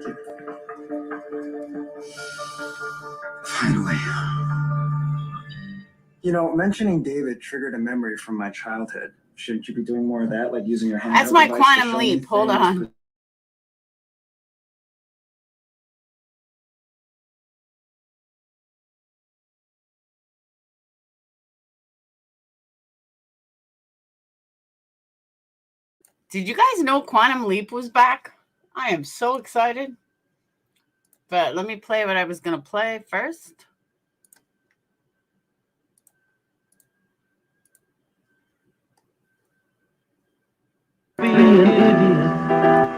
Thank you. Finally. You know, mentioning David triggered a memory from my childhood. Shouldn't you be doing more of that, like using your hand? That's my quantum leap. Hold on. Did you guys know Quantum Leap was back? I am so excited. But let me play what I was going to play first. Be an idiot,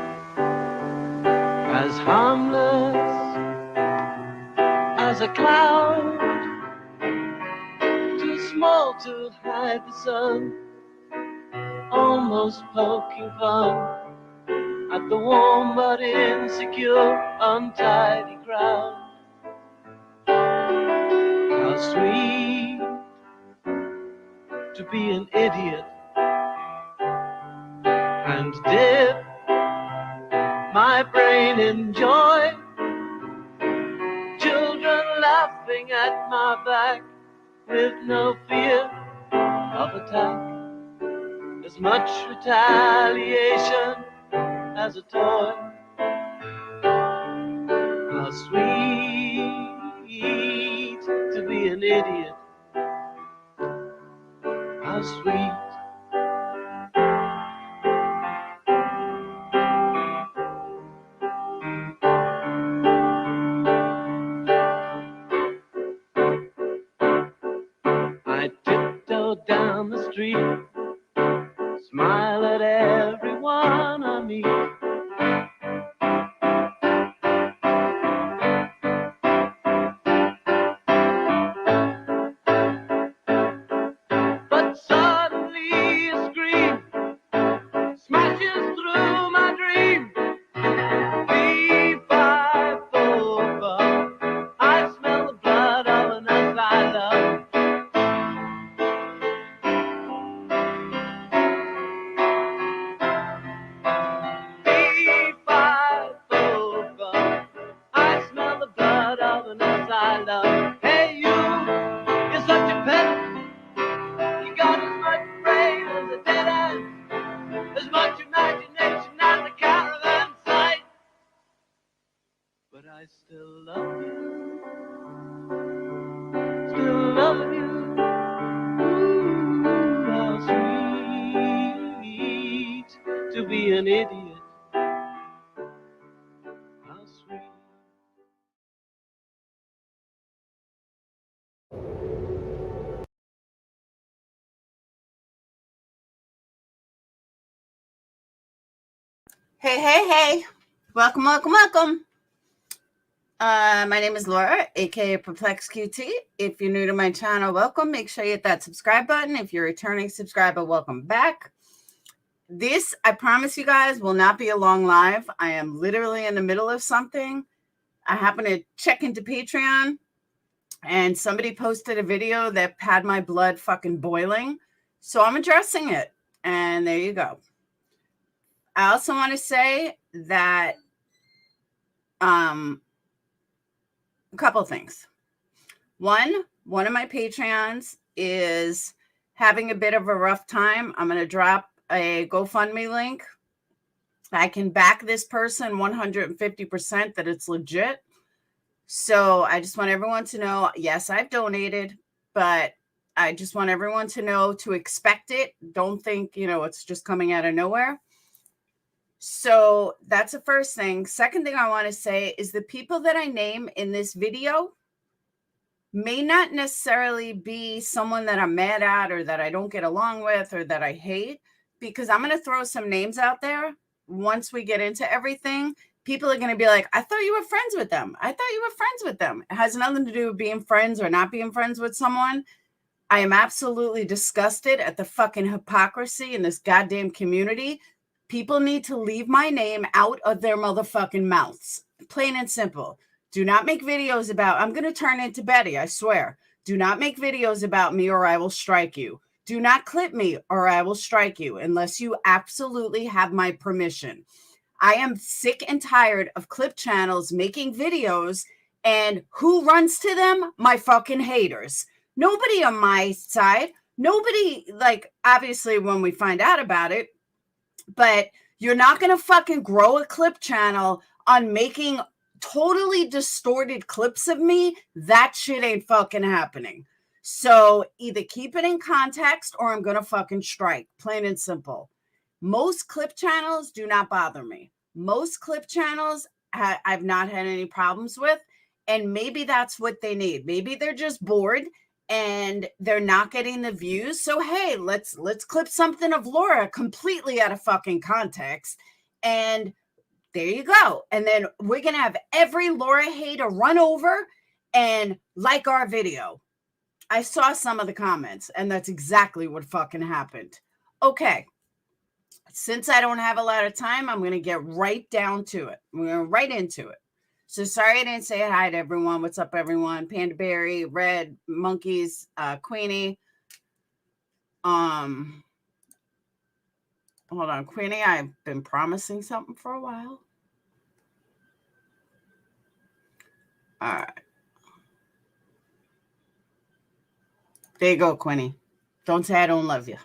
as harmless as a cloud, too small to hide the sun, almost poking fun at the warm but insecure, untidy crowd. How sweet to be an idiot and dip my brain in joy. Children laughing at my back with no fear of attack. As much retaliation as a toy. How sweet to be an idiot. How sweet. I tiptoe down the street, smile at everyone I meet. But suddenly a scream smashes through my dream. 3, 5, 4, 5. I smell the blood of an earth I love. 3, 5, 4, 5. I smell the blood of an earth I love. Hey you're such a pet. You got as much brain as a dead end, as much imagination as a caravan sight. But I still love you. Still love you. Ooh, how sweet to be an idiot. How sweet. Hey, hey, hey. Welcome, welcome, welcome. My name is Laura, aka Perplex QT. If you're new to my channel, welcome. Make sure you hit that subscribe button. If you're a returning subscriber, welcome back. This, I promise you guys, will not be a long live. I am literally in the middle of something. I happen to check into Patreon, and somebody posted a video that had my blood fucking boiling. So I'm addressing it. And there you go. I also want to say that a couple of things. One of my Patreons is having a bit of a rough time. I'm going to drop a GoFundMe link. I can back this person 150% that it's legit. So I just want everyone to know, yes, I've donated, but I just want everyone to know to expect it. Don't think, it's just coming out of nowhere. So that's the first thing. Second thing I want to say is the people that I name in this video may not necessarily be someone that I'm mad at or that I don't get along with or that I hate, because I'm going to throw some names out there. Once we get into everything, people are going to be like, I thought you were friends with them. I thought you were friends with them. It has nothing to do with being friends or not being friends with someone. I am absolutely disgusted at the fucking hypocrisy in this goddamn community. People need to leave my name out of their motherfucking mouths. Plain and simple. Do not make videos about, I'm going to turn into Betty, I swear. Do not make videos about me or I will strike you. Do not clip me or I will strike you unless you absolutely have my permission. I am sick and tired of clip channels making videos, and who runs to them? My fucking haters. Nobody on my side. Nobody, like, obviously when we find out about it, but you're not going to fucking grow a clip channel on making totally distorted clips of me. That shit ain't fucking happening. So either keep it in context or I'm going to fucking strike. Plain and simple. Most clip channels do not bother me. Most clip channels I've not had any problems with. And maybe that's what they need. Maybe they're just bored and they're not getting the views. So, hey, let's clip something of Laura completely out of fucking context. And there you go. And then we're going to have every Laura hater run over and like our video. I saw some of the comments, and that's exactly what fucking happened. Okay. Since I don't have a lot of time, I'm going to get right down to it. We're going right into it. So sorry I didn't say hi to everyone. What's up, everyone? Panda Berry, Red, Monkeys, Queenie. Hold on, Queenie. I've been promising something for a while. All right. There you go, Queenie. Don't say I don't love you.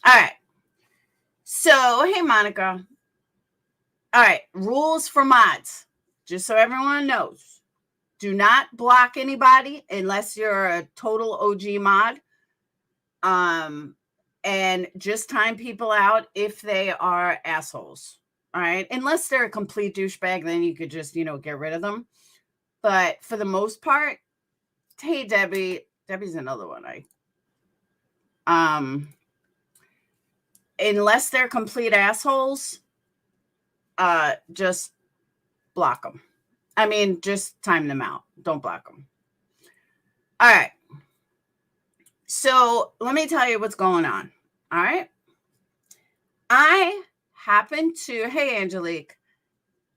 All right. So, hey, Monica. All right. Rules for mods. Just so everyone knows. Do not block anybody unless you're a total OG mod. And just time people out if they are assholes. All right. Unless they're a complete douchebag, then you could just, get rid of them. But for the most part, hey, Debbie. Debbie's another one. Unless they're complete assholes, just block them. I mean, just time them out. Don't block them. All right. So let me tell you what's going on. All right. I happen to, hey, Angelique,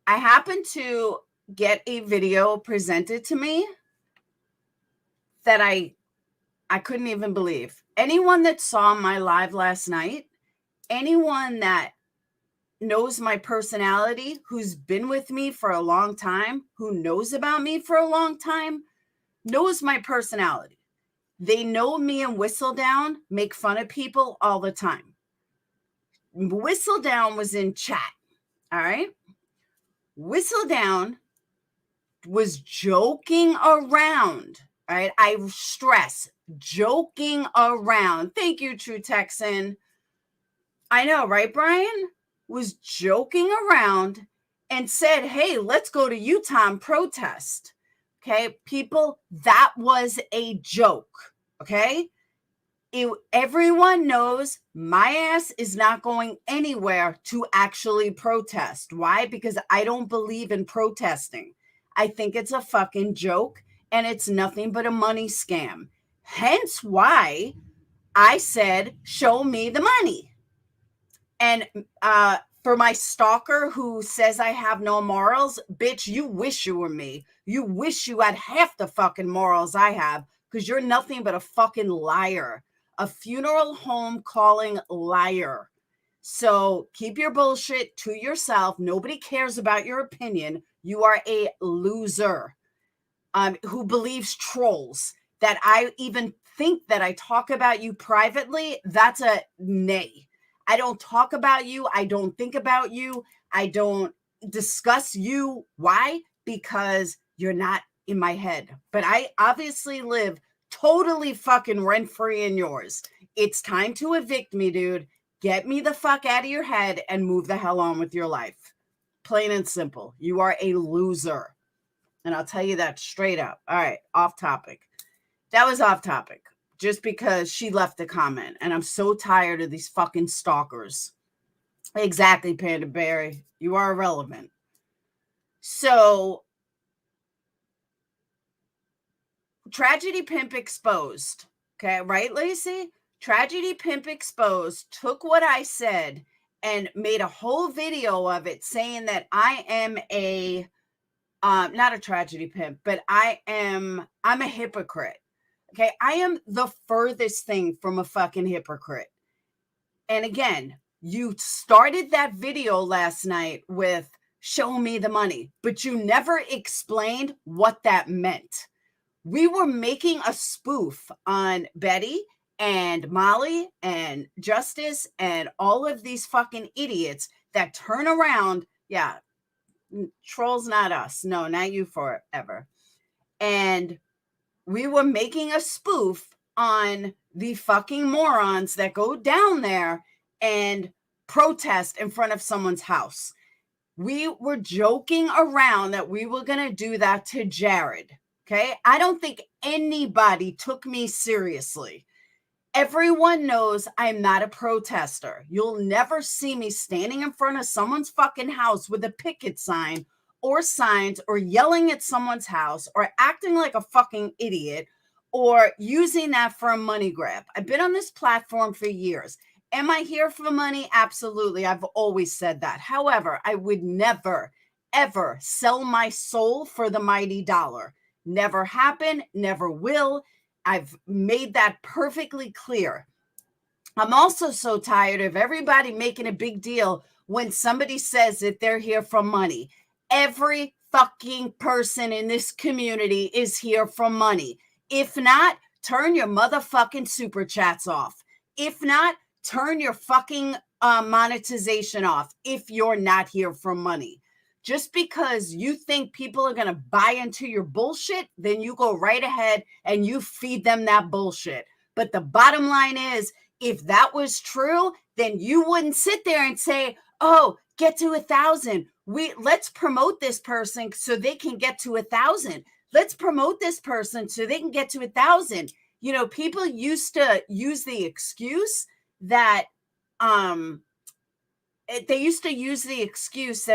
I happen to get a video presented to me that I couldn't even believe. Anyone that saw my live last night, anyone that knows my personality, who's been with me for a long time, who knows about me for a long time, knows my personality. They know me and Whistledown make fun of people all the time. Whistledown was in chat, all right? Whistledown was joking around, all right? I stress, joking around. Thank you, True Texan. I know, right, Brian? Was joking around and said, hey, let's go to Utah and protest. Okay, people, that was a joke. Okay, everyone knows my ass is not going anywhere to actually protest. Why? Because I don't believe in protesting. I think it's a fucking joke and it's nothing but a money scam. Hence why I said, show me the money. And for my stalker who says I have no morals, bitch, you wish you were me. You wish you had half the fucking morals I have, because you're nothing but a fucking liar. A funeral home calling liar. So keep your bullshit to yourself. Nobody cares about your opinion. You are a loser who believes trolls. That I even think that I talk about you privately, that's a nay. I don't talk about you. I don't think about you. I don't discuss you. Why? Because you're not in my head. But I obviously live totally fucking rent-free in yours. It's time to evict me, dude. Get me the fuck out of your head and move the hell on with your life. Plain and simple. You are a loser. And I'll tell you that straight up. All right, off topic. That was off topic. Just because she left a comment. And I'm so tired of these fucking stalkers. Exactly, Panda Berry. You are irrelevant. So, Tragedy Pimp exposed. Okay, right, Lacey? Tragedy Pimp exposed took what I said and made a whole video of it saying that I am a, not a tragedy pimp, but I'm a hypocrite. Okay, I am the furthest thing from a fucking hypocrite. And again, you started that video last night with show me the money, but you never explained what that meant. We were making a spoof on Betty and Molly and Justice and all of these fucking idiots that turn around. Yeah, trolls, not us. No, not you forever. And we were making a spoof on the fucking morons that go down there and protest in front of someone's house. We were joking around that we were going to do that to Jared. Okay. I don't think anybody took me seriously. Everyone knows I'm not a protester. You'll never see me standing in front of someone's fucking house with a picket sign or signs or yelling at someone's house or acting like a fucking idiot or using that for a money grab. I've been on this platform for years. Am I here for money? Absolutely. I've always said that. However, I would never, ever sell my soul for the mighty dollar. Never happened, never will. I've made that perfectly clear. I'm also so tired of everybody making a big deal when somebody says that they're here for money. Every fucking person in this community is here for money. If not, turn your motherfucking super chats off. If not, turn your fucking monetization off if you're not here for money. Just because you think people are going to buy into your bullshit, then you go right ahead and you feed them that bullshit. But the bottom line is, if that was true, then you wouldn't sit there and say, oh, get to 1,000. Let's promote this person so they can get to 1,000. Let's promote this person so they can get to 1,000. You know, people used to use the excuse that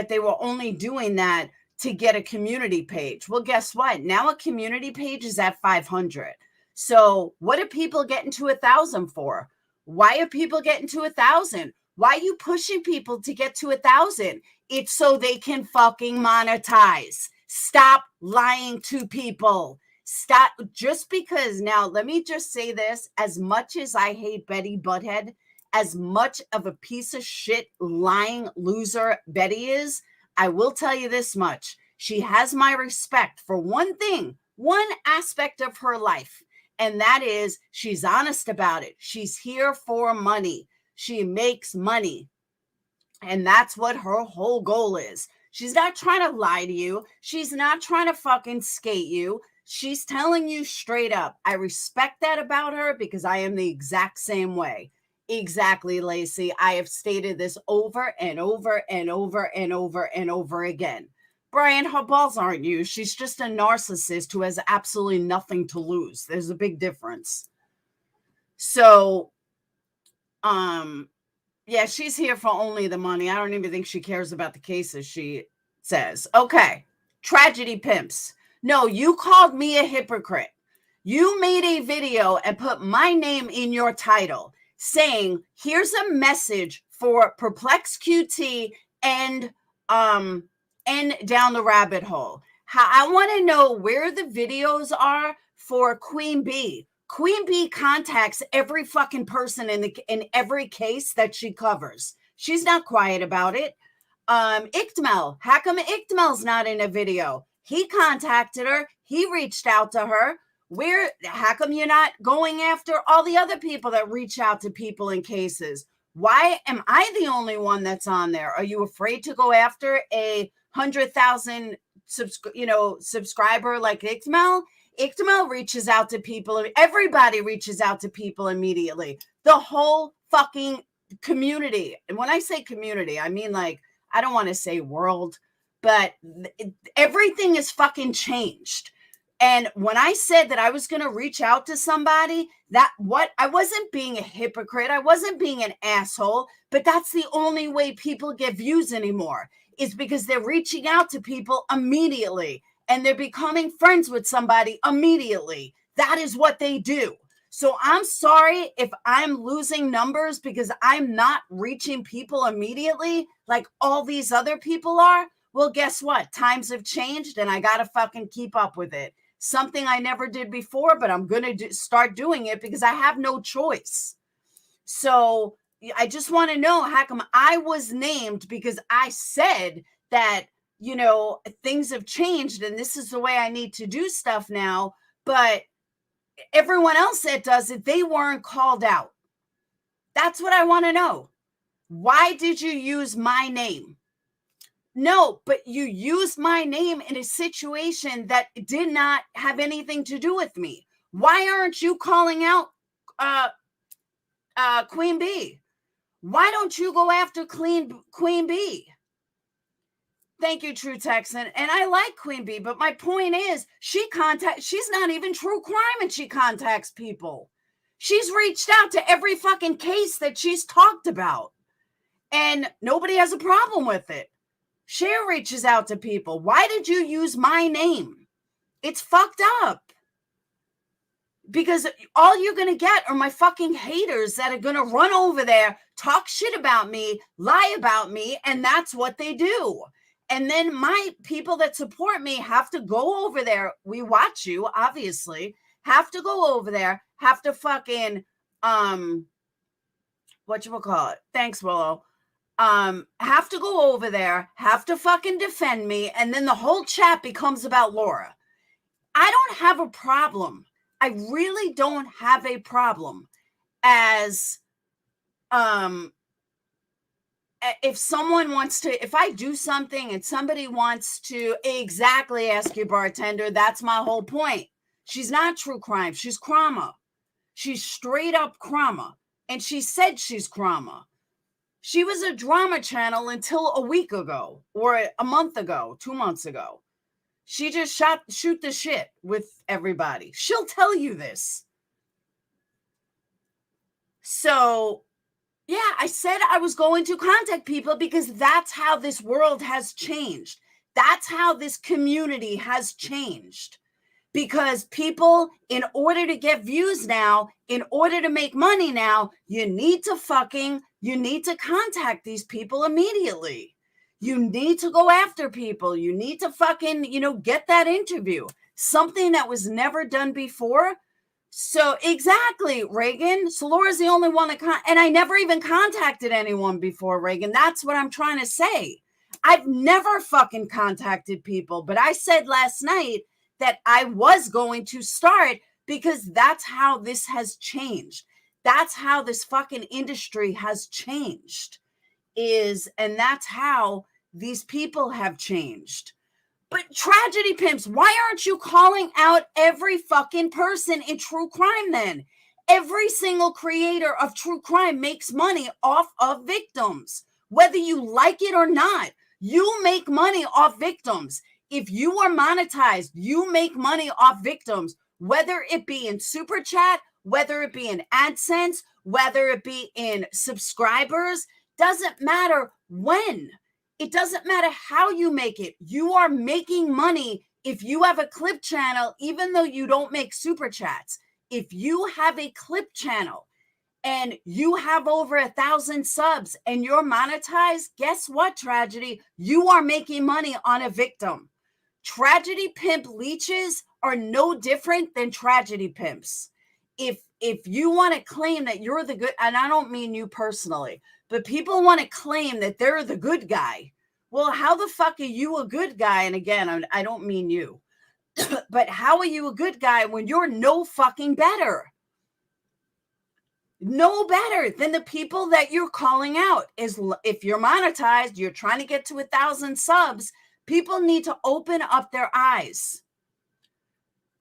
they were only doing that to get a community page. Well, guess what? Now a community page is at 500. So what are people getting to 1,000 for? Why are people getting to 1,000? Why are you pushing people to get to 1,000? It's so they can fucking monetize. Stop lying to people. Stop. Just because, now let me just say this, as much as I hate Betty Butthead, as much of a piece of shit lying loser Betty is, I will tell you this much. She has my respect for one thing, one aspect of her life, and that is she's honest about it. She's here for money. She makes money. And that's what her whole goal is. She's not trying to lie to you. She's not trying to fucking skate you. She's telling you straight up. I respect that about her because I am the exact same way. Exactly, Lacey. I have stated this over and over and over and over and over again. Brian, her balls aren't used. She's just a narcissist who has absolutely nothing to lose. There's a big difference. So, yeah, she's here for only the money. I don't even think she cares about the cases, she says. Okay, tragedy pimps. No, you called me a hypocrite. You made a video and put my name in your title saying, here's a message for Perplex QT and down the rabbit hole. I want to know where the videos are for Queen Bee. Queen Bee contacts every fucking person in every case that she covers. She's not quiet about it. Iqtmel, how come Iqtmel's not in a video? He contacted her. He reached out to her. How come you're not going after all the other people that reach out to people in cases? Why am I the only one that's on there? Are you afraid to go after a 100,000 subscriber like Iqtmel? Iqtmel reaches out to people. Everybody reaches out to people immediately. The whole fucking community. And when I say community, I mean, like, I don't want to say world, but everything is fucking changed. And when I said that I was going to reach out to somebody, I wasn't being a hypocrite. I wasn't being an asshole, but that's the only way people get views anymore, is because they're reaching out to people immediately and they're becoming friends with somebody immediately. That is what they do. So I'm sorry if I'm losing numbers because I'm not reaching people immediately like all these other people are. Well, guess what? Times have changed and I got to fucking keep up with it. Something I never did before, but I'm going to start doing it because I have no choice. So, I just want to know how come I was named because I said that, you know, things have changed and this is the way I need to do stuff now. But everyone else that does it, they weren't called out. That's what I want to know. Why did you use my name? No, but you used my name in a situation that did not have anything to do with me. Why aren't you calling out Queen Bee? Why don't you go after Queen Bee? Thank you, True Texan. And I like Queen Bee, but my point is she's not even true crime and she contacts people. She's reached out to every fucking case that she's talked about. And nobody has a problem with it. Cher reaches out to people. Why did you use my name? It's fucked up. Because all you're going to get are my fucking haters that are going to run over there, talk shit about me, lie about me, and that's what they do. And then my people that support me have to go over there. We watch you, obviously. Have to go over there, have to fucking, whatchamacallit? Thanks, Willow. Have to go over there, have to fucking defend me, and then the whole chat becomes about Laura. I don't have a problem. I really don't have a problem as if someone wants to, if I do something and somebody wants to exactly ask your bartender, that's my whole point. She's not true crime. She's crama. She's straight up crama. And she said she's crama. She was a drama channel until a week ago or a month ago, 2 months ago. She just shoot the shit with everybody. She'll tell you this. So, yeah, I said I was going to contact people because that's how this world has changed. That's how this community has changed. Because people, in order to get views now, in order to make money now, you need to contact these people immediately. You need to go after people. You need to fucking, get that interview. Something that was never done before. So exactly, Reagan. So Laura's the only one that, and I never even contacted anyone before, Reagan. That's what I'm trying to say. I've never fucking contacted people, but I said last night that I was going to start because that's how this has changed. That's how this fucking industry has changed and that's how these people have changed. But tragedy pimps, why aren't you calling out every fucking person in true crime then? Every single creator of true crime makes money off of victims. Whether you like it or not, you make money off victims. If you are monetized, you make money off victims, whether it be in Super Chat, whether it be in AdSense, whether it be in subscribers, doesn't matter when. It doesn't matter how you make it. You are making money if you have a clip channel, even though you don't make Super Chats. If you have a clip channel and you have over 1,000 subs and you're monetized, guess what, Tragedy? You are making money on a victim. Tragedy pimp leeches are no different than tragedy pimps. If you want to claim that you're the good, and I don't mean you personally, but people want to claim that they're the good guy. Well, how the fuck are you a good guy? And again, I don't mean you, but how are you a good guy when you're no fucking better? No better than the people that you're calling out. Is if you're monetized, you're trying to get to 1,000 subs, people need to open up their eyes.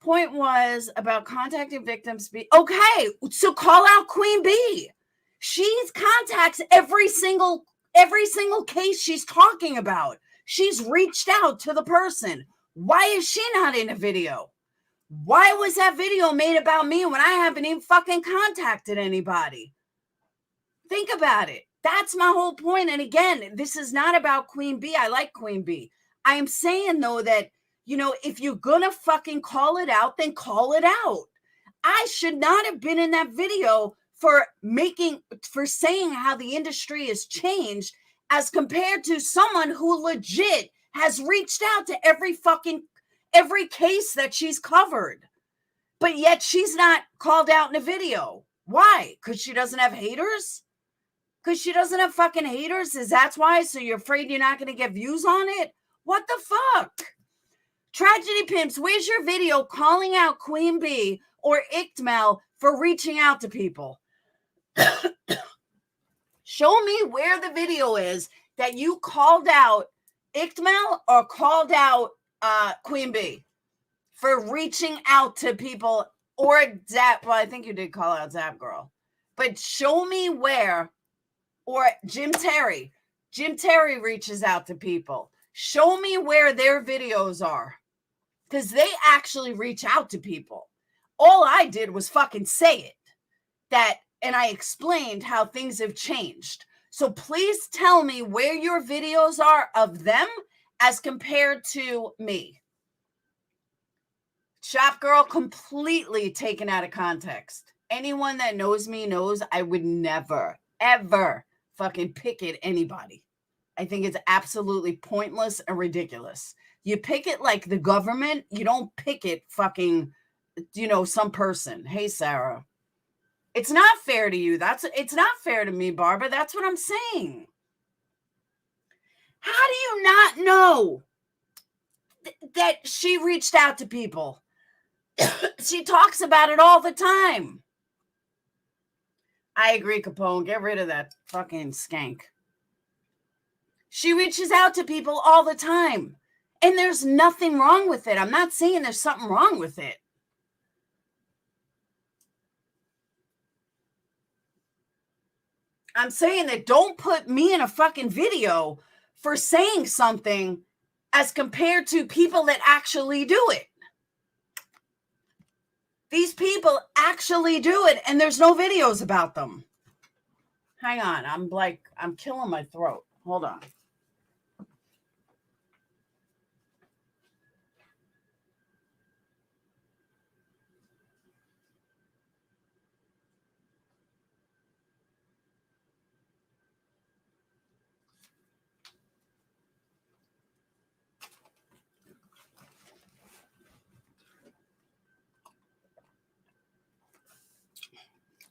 Point was about contacting victims. Okay, so call out Queen Bee. She contacts every single case she's talking about. She's reached out to the person. Why is she not in a video? Why was that video made about me when I haven't even fucking contacted anybody? Think about it. That's my whole point. And again, this is not about Queen Bee. I like Queen Bee. I am saying, though, that, if you're going to fucking call it out, then call it out. I should not have been in that video for saying how the industry has changed as compared to someone who legit has reached out to every case that she's covered. But yet she's not called out in a video. Why? Because she doesn't have haters? Because she doesn't have fucking haters? Is that why? So you're afraid you're not going to get views on it? What the fuck? Tragedy Pimps, where's your video calling out Queen Bee or Ichtmel for reaching out to people? Show me where the video is that you called out Ichtmel or called out Queen Bee for reaching out to people, or Zap. Well, I think you did call out Zap Girl. But show me where. Or Jim Terry. Jim Terry reaches out to people. Show me where their videos are. Because they actually reach out to people. All I did was fucking say it. And I explained how things have changed. So please tell me where your videos are of them as compared to me. Shop Girl, completely taken out of context. Anyone that knows me knows I would never, ever fucking pick at anybody. I think it's absolutely pointless and ridiculous. You pick it like the government. You don't pick it fucking, some person. Hey, Sarah. It's not fair to you. It's not fair to me, Barbara. That's what I'm saying. How do you not know that she reached out to people? She talks about it all the time. I agree, Capone. Get rid of that fucking skank. She reaches out to people all the time. And there's nothing wrong with it. I'm not saying there's something wrong with it. I'm saying that don't put me in a fucking video for saying something as compared to people that actually do it. These people actually do it, and there's no videos about them. Hang on. I'm killing my throat. Hold on.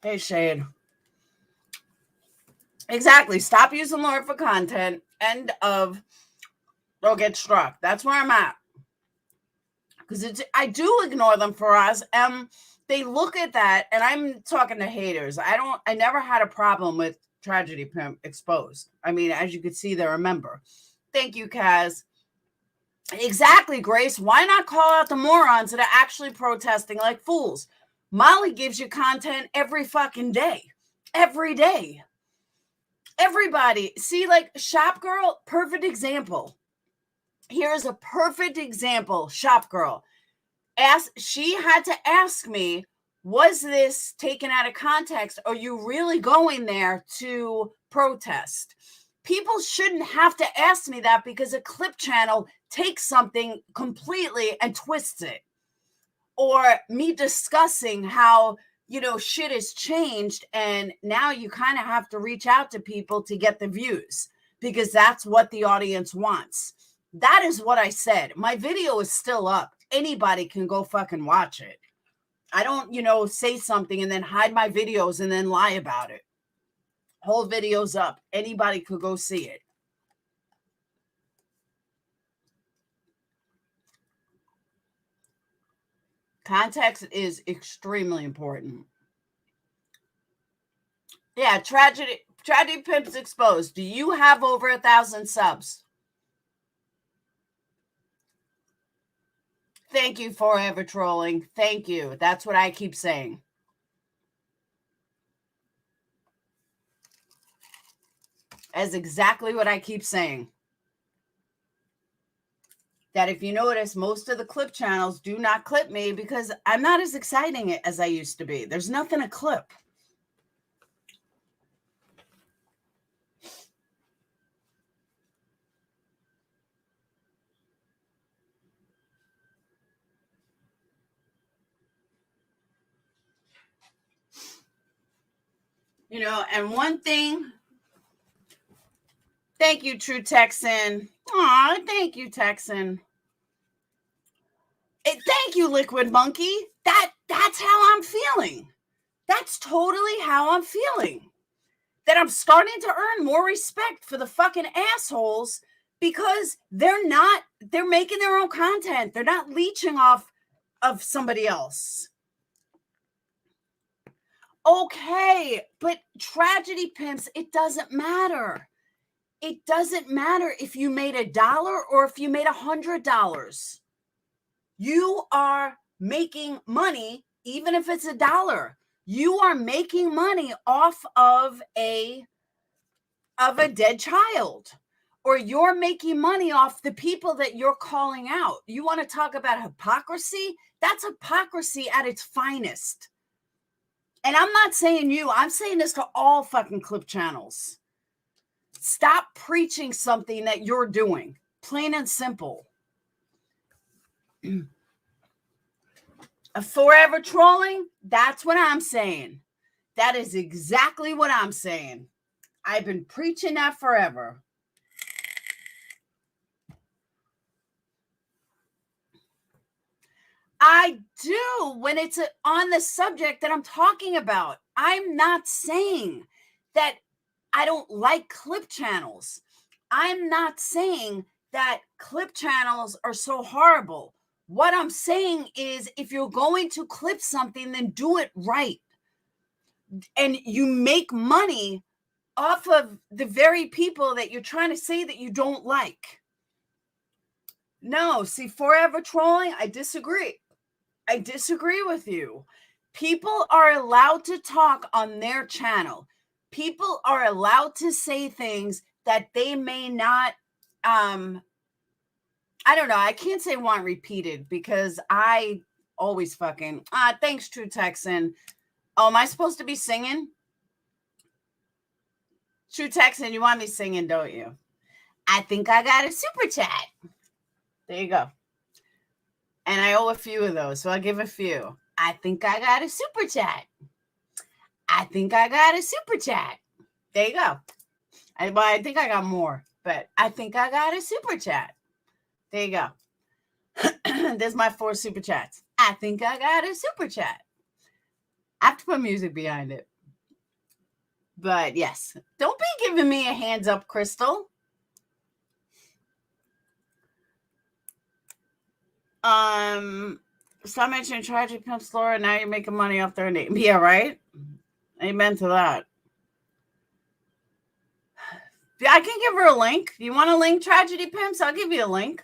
Hey, Shade. Exactly. Stop using Lord for content. End of. They'll get struck. That's where I'm at. Because I do ignore them for us. They look at that, and I'm talking to haters. I never had a problem with Tragedy Pimp Exposed. I mean, as you can see, they're a member. Thank you, Kaz. Exactly, Grace. Why not call out the morons that are actually protesting like fools? Molly gives you content every fucking day. Every day. Everybody. See, like Shop Girl, perfect example. Here's a perfect example. Shop Girl. She had to ask me, was this taken out of context? Are you really going there to protest? People shouldn't have to ask me that because a clip channel takes something completely and twists it. Or me discussing how, shit has changed and now you kind of have to reach out to people to get the views because that's what the audience wants. That is what I said. My video is still up. Anybody can go fucking watch it. I don't, say something and then hide my videos and then lie about it. Whole video's up. Anybody could go see it. Context is extremely important. Yeah, Tragedy Pimps Exposed. Do you have over 1,000 subs? Thank you, Forever Trolling. Thank you. That's what I keep saying. That's exactly what I keep saying. That if you notice, most of the clip channels do not clip me because I'm not as exciting as I used to be. There's nothing to clip. And one thing. Thank you, True Texan. Aw, thank you, Texan. Thank you, Liquid Monkey. That's how I'm feeling. That's totally how I'm feeling. that I'm starting to earn more respect for the fucking assholes because they're making their own content. They're not leeching off of somebody else. Okay, but tragedy pimps, it doesn't matter. It doesn't matter if you made $1 or if you made $100. You are making money, even if it's $1. You are making money off of a dead child, or you're making money off the people that you're calling out. You want to talk about hypocrisy? That's hypocrisy at its finest. And I'm not saying you, I'm saying this to all fucking clip channels. Stop preaching something that you're doing. Plain and simple. Forever trolling, that's what I'm saying. That is exactly what I'm saying. I've been preaching that forever. I do when it's on the subject that I'm talking about. I'm not saying that I don't like clip channels. I'm not saying that clip channels are so horrible. What I'm saying is if you're going to clip something, then do it right. And you make money off of the very people that you're trying to say that you don't like. No, see, forever trolling, I disagree. I disagree with you. People are allowed to talk on their channel. People are allowed to say things that they may not, I don't know. I can't say want repeated because I always fucking, thanks, True Texan. Oh, am I supposed to be singing? True Texan, you want me singing, don't you? I think I got a super chat. There you go. And I owe a few of those, so I'll give a few. I think I got a super chat. I think I got a super chat. There you go. I think I got more, but I think I got a super chat. There you go. There's my 4 super chats. I think I got a super chat. I have to put music behind it. But yes, don't be giving me a hands up, Crystal. Stop mentioning tragic pimps, Laura. Now you're making money off their name. Yeah, right? Amen to that. I can give her a link. You want a link, Tragedy Pimps? I'll give you a link.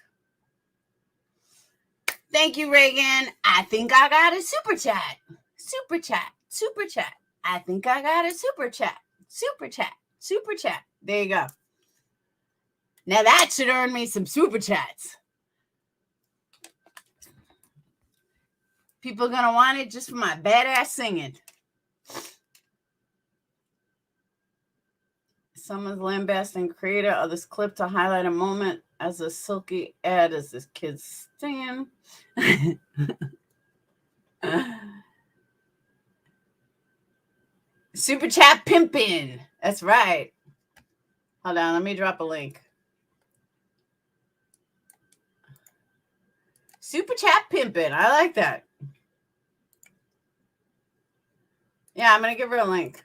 Thank you, Reagan. I think I got a super chat. Super chat. Super chat. I think I got a super chat. Super chat. Super chat. There you go. Now that should earn me some super chats. People are going to want it just for my badass singing. Someone's lambasting creator of this clip to highlight a moment as a silky ad as this kid's singing. Super chat pimpin'. That's right. Hold on, let me drop a link. Super chat pimpin'. I like that. Yeah, I'm going to give her a link.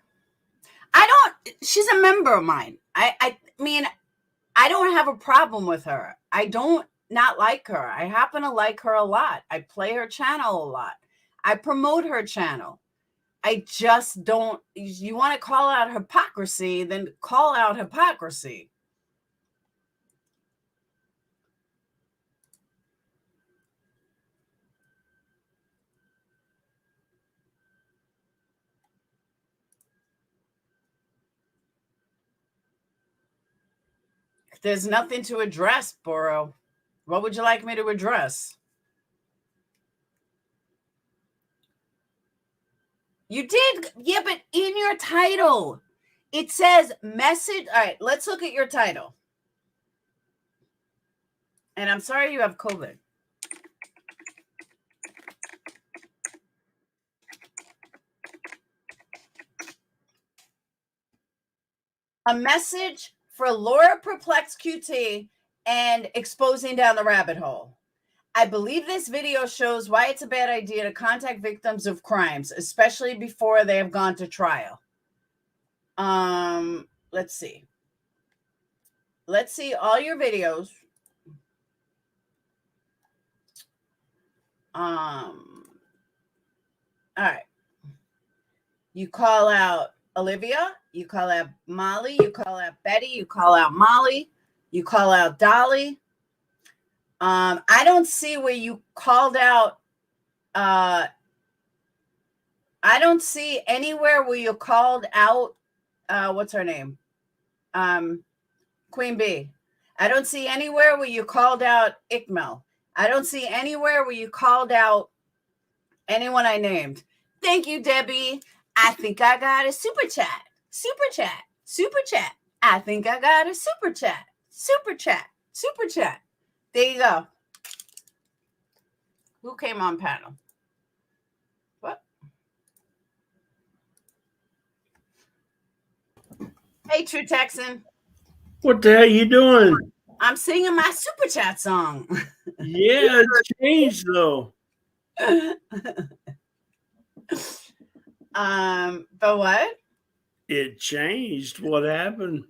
She's a member of mine. I mean, I don't have a problem with her. I don't not like her. I happen to like her a lot. I play her channel a lot. I promote her channel. I just don't, you want to call out hypocrisy, then call out hypocrisy. There's nothing to address, Boro. What would you like me to address? You did. Yeah, but in your title, it says message. All right, let's look at your title. And I'm sorry you have COVID. A message for Laura Perplex QT and exposing down the rabbit hole. I believe this video shows why it's a bad idea to contact victims of crimes, especially before they have gone to trial. Let's see. Let's see all your videos. All right. You call out Olivia, you call out Molly, you call out Betty, you call out Molly, you call out Dolly. I don't see where you called out. I don't see anywhere where you called out. What's her name? Queen Bee. I don't see anywhere where you called out Ikmel. I don't see anywhere where you called out anyone I named. Thank you, Debbie. I think I got a super chat. Super chat. Super chat. I think I got a super chat. Super chat. Super chat. There you go. Who came on panel? What? Hey, True Texan. What the hell you doing? I'm singing my super chat song. Yeah, it's changed though. But what? It changed. What happened?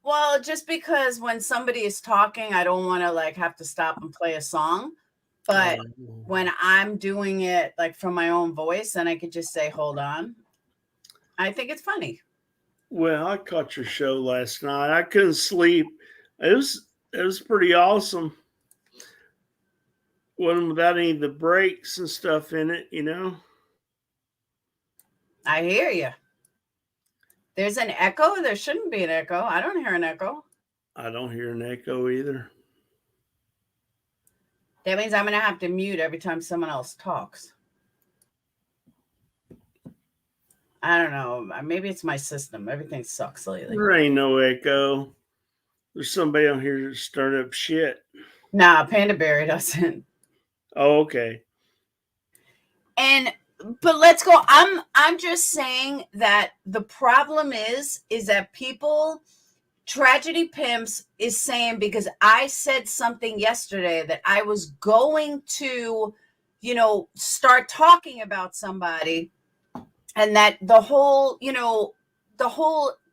Well, just because when somebody is talking, I don't want to like have to stop and play a song. But when I'm doing it like from my own voice, then I could just say, hold on. I think it's funny. Well, I caught your show last night. I couldn't sleep. It was pretty awesome. Wasn't without any of the breaks and stuff in it, you know. I hear you. There's an echo. There shouldn't be an echo. I don't hear an echo. I don't hear an echo either. That means I'm going to have to mute every time someone else talks. I don't know. Maybe it's my system. Everything sucks lately. There ain't no echo. There's somebody on here stirring up shit. Nah, Panda Berry doesn't. Oh, okay. But let's go. I'm just saying that the problem is that people, Tragedy Pimps is saying, because I said something yesterday that I was going to, start talking about somebody, and that the whole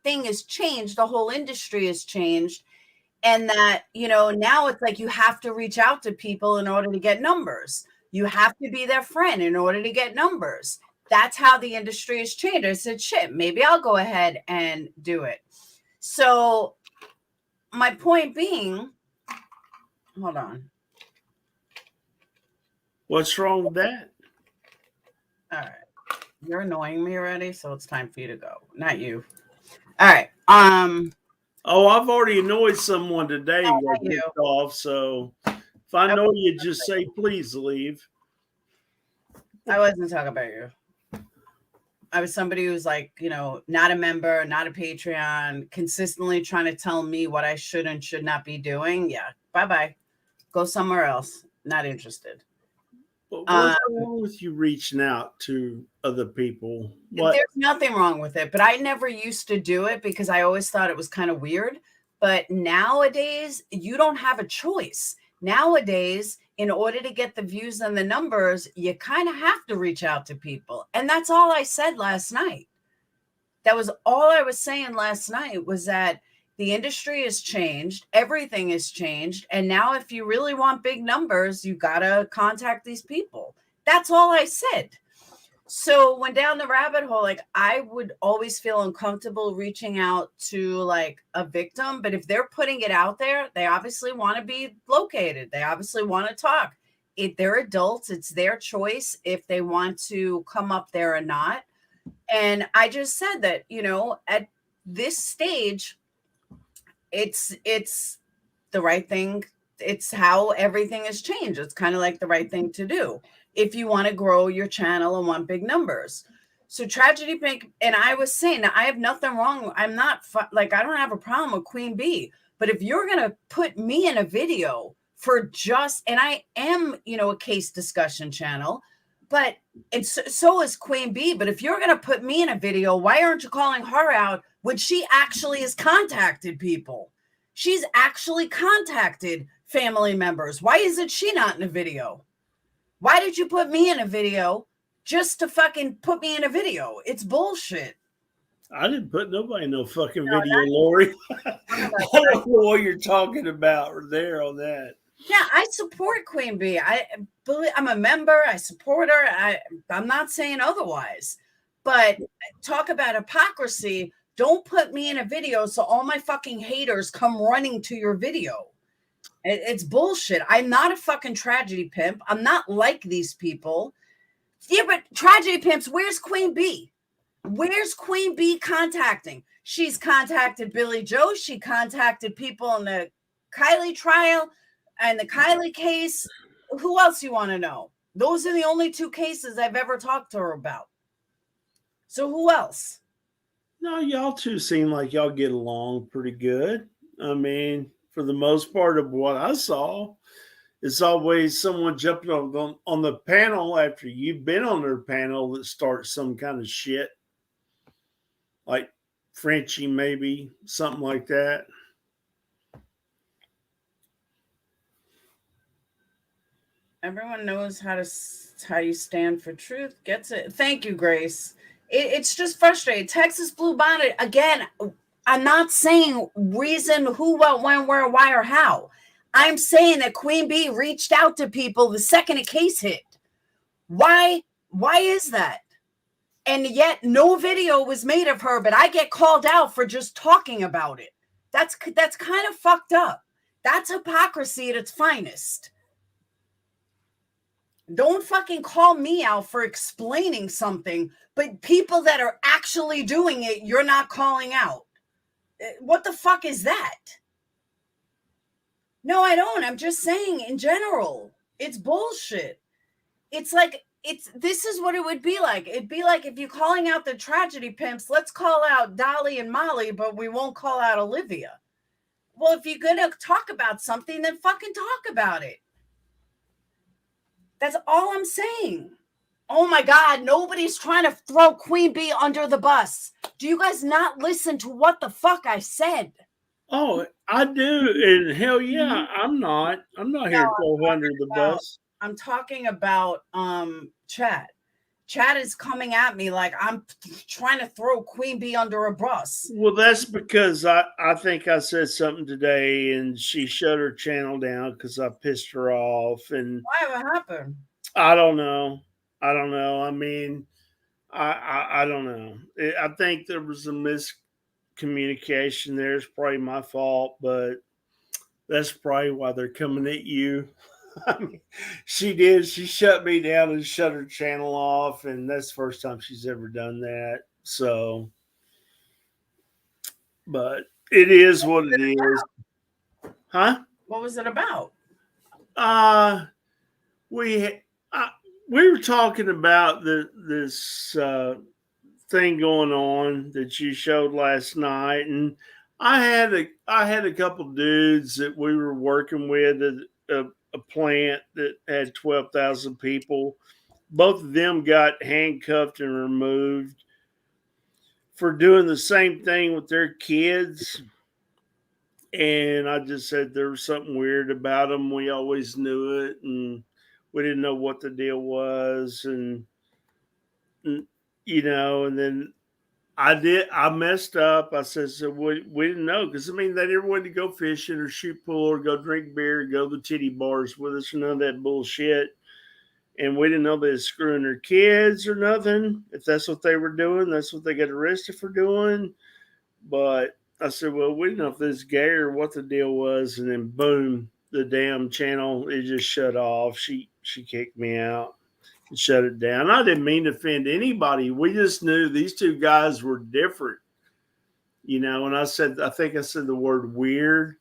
thing has changed. The whole industry has changed. And that, now it's like you have to reach out to people in order to get numbers. You have to be their friend in order to get numbers. That's how the industry has changed. I said, shit, maybe I'll go ahead and do it. So my point being, hold on. What's wrong with that? All right. You're annoying me already, so it's time for you to go. Not you. All right. Oh, I've already annoyed someone today. Oh, Got you. kicked off. So if I know you, just say, please leave. I wasn't talking about you. I was somebody who's like, not a member, not a Patreon, consistently trying to tell me what I should and should not be doing. Yeah. Bye-bye. Go somewhere else. Not interested. What's wrong with you reaching out to other people? There's nothing wrong with it, but I never used to do it because I always thought it was kind of weird. But nowadays, you don't have a choice. Nowadays, in order to get the views and the numbers, you kind of have to reach out to people. And that's all I said last night. That was all I was saying last night, was that the industry has changed. Everything has changed. And now if you really want big numbers, you got to contact these people. That's all I said. So when down the rabbit hole, like I would always feel uncomfortable reaching out to like a victim. But if they're putting it out there, they obviously want to be located. They obviously want to talk. If they're adults, it's their choice if they want to come up there or not. And I just said that, at this stage, it's the right thing. It's how everything has changed. It's kind of like the right thing to do if you want to grow your channel and want big numbers. So Tragedy Pink, and I was saying that I have nothing wrong. I'm not I don't have a problem with Queen Bee, but if you're going to put me in a video for just, and I am, a case discussion channel, but so is Queen Bee. But if you're going to put me in a video, why aren't you calling her out when she actually has contacted people? She's actually contacted family members. Why isn't she not in a video? Why did you put me in a video just to fucking put me in a video? It's bullshit. I didn't put nobody in no fucking No, video, Lori. not I about don't know what you're talking about there on that. Yeah, I support Queen Bee. I'm a member. I support her. I'm not saying otherwise. But talk about hypocrisy. Don't put me in a video so all my fucking haters come running to your video. It's bullshit. I'm not a fucking tragedy pimp. I'm not like these people. Yeah, but tragedy pimps, where's Queen Bee? Where's Queen Bee contacting? She's contacted Billy Joe. She contacted people in the Kylie trial and the Kylie case. Who else you want to know? Those are the only two cases I've ever talked to her about. So who else? No, y'all two seem like y'all get along pretty good. I mean, for the most part of what I saw, it's always someone jumping on the panel after you've been on their panel that starts some kind of shit. Like Frenchie, maybe, something like that. Everyone knows how you stand for truth. Gets it. Thank you, Grace. It's just frustrating. Texas Blue Bonnet, again, I'm not saying reason who, what, when, where, why, or how. I'm saying that Queen Bee reached out to people the second a case hit. Why is that? And yet no video was made of her, but I get called out for just talking about it. That's kind of fucked up. That's hypocrisy at its finest. Don't fucking call me out for explaining something, but people that are actually doing it, you're not calling out. What the fuck is that? No, I don't. I'm just saying in general, it's bullshit. It's like, this is what it would be like. It'd be like if you're calling out the tragedy pimps, let's call out Dolly and Molly, but we won't call out Olivia. Well, if you're going to talk about something, then fucking talk about it. That's all I'm saying. Oh my God, nobody's trying to throw Queen Bee under the bus. Do you guys not listen to what the fuck I said? Oh, I do. And hell yeah, I'm not here to go under the bus. I'm talking about Chad. Chad is coming at me like I'm trying to throw Queen Bee under a bus. Well, that's because I think I said something today and she shut her channel down because I pissed her off. And why? What happened? I don't know. I mean, I don't know. I think there was a miscommunication there. It's probably my fault, but that's probably why they're coming at you. I mean, she did. She shut me down and shut her channel off, and that's the first time she's ever done that. So, but it is what it is. Huh? What was it about? We were talking about this thing going on that you showed last night, and I had a couple dudes that we were working with at a plant that had 12,000 people. Both of them got handcuffed and removed for doing the same thing with their kids. And I just said there was something weird about them. We always knew it, and we didn't know what the deal was. And you know, and then I messed up. I said, so we didn't know. Because, I mean, they never wanted to go fishing or shoot pool or go drink beer or go to the titty bars with us or none of that bullshit. And we didn't know they were screwing their kids or nothing. If that's what they were doing, that's what they got arrested for doing. But I said, well, we didn't know if this was gay or what the deal was. And then, boom, the damn channel, it just shut off. She kicked me out. Shut it down. I didn't mean to offend anybody. We just knew these two guys were different, you know. And I think I said the word weird,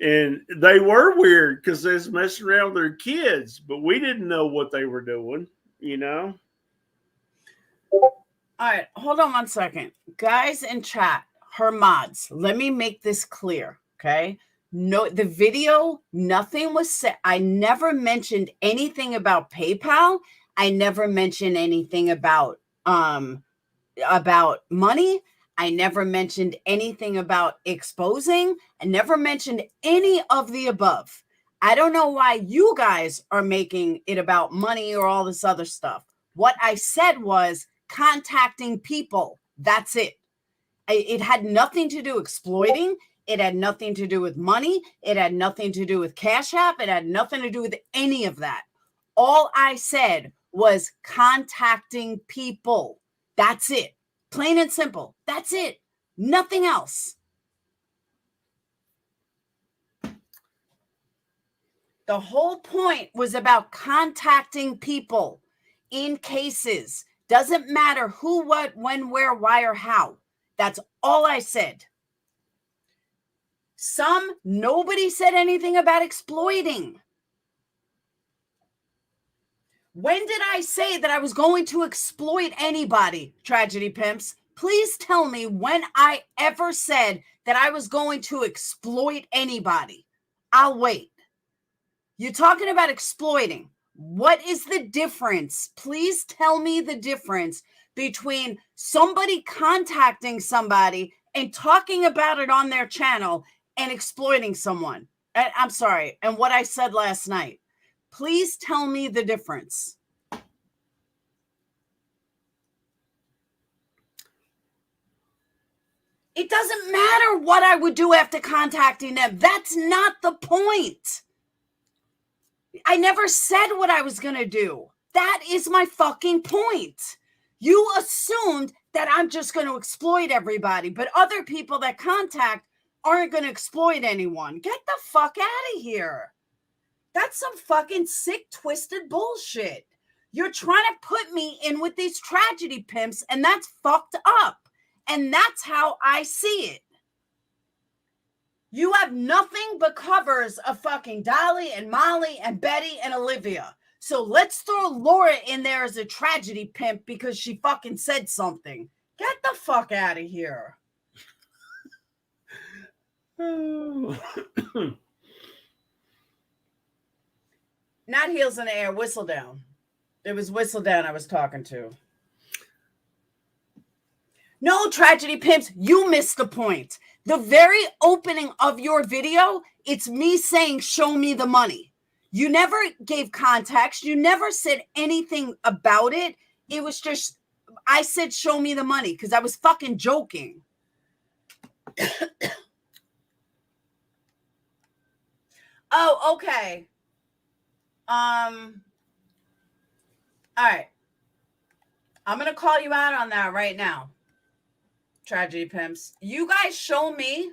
and they were weird because they was messing around with their kids, but we didn't know what they were doing, you know. All right, hold on one second, guys in chat, her mods. Let me make this clear, okay? No, the video, nothing was said. I never mentioned anything about PayPal. I never mentioned anything about money. I never mentioned anything about exposing. I never mentioned any of the above. I don't know why you guys are making it about money or all this other stuff. What I said was contacting people. That's it. It had nothing to do exploiting. It had nothing to do with money. It had nothing to do with Cash App. It had nothing to do with any of that. All I said was contacting people. That's it. Plain and simple. That's it. Nothing else. The whole point was about contacting people in cases. Doesn't matter who, what, when, where, why, or how. That's all I said. Nobody said anything about exploiting. When did I say that I was going to exploit anybody, Tragedy Pimps? Please tell me when I ever said that I was going to exploit anybody. I'll wait. You're talking about exploiting. What is the difference? Please tell me the difference between somebody contacting somebody and talking about it on their channel and exploiting someone. I'm sorry. And what I said last night. Please tell me the difference. It doesn't matter what I would do after contacting them. That's not the point. I never said what I was going to do. That is my fucking point. You assumed that I'm just going to exploit everybody, but other people that contact aren't going to exploit anyone. Get the fuck out of here. That's some fucking sick, twisted bullshit. You're trying to put me in with these tragedy pimps, and that's fucked up. And that's how I see it. You have nothing but covers of fucking Dolly and Molly and Betty and Olivia. So let's throw Laura in there as a tragedy pimp because she fucking said something. Get the fuck out of here. Not Heels in the Air, Whistledown. It was Whistledown I was talking to. No, tragedy pimps, you missed the point. The very opening of your video, it's me saying, show me the money. You never gave context. You never said anything about it. It was just, I said, show me the money because I was fucking joking. Oh, okay. All right. I'm going to call you out on that right now. Tragedy pimps. You guys show me.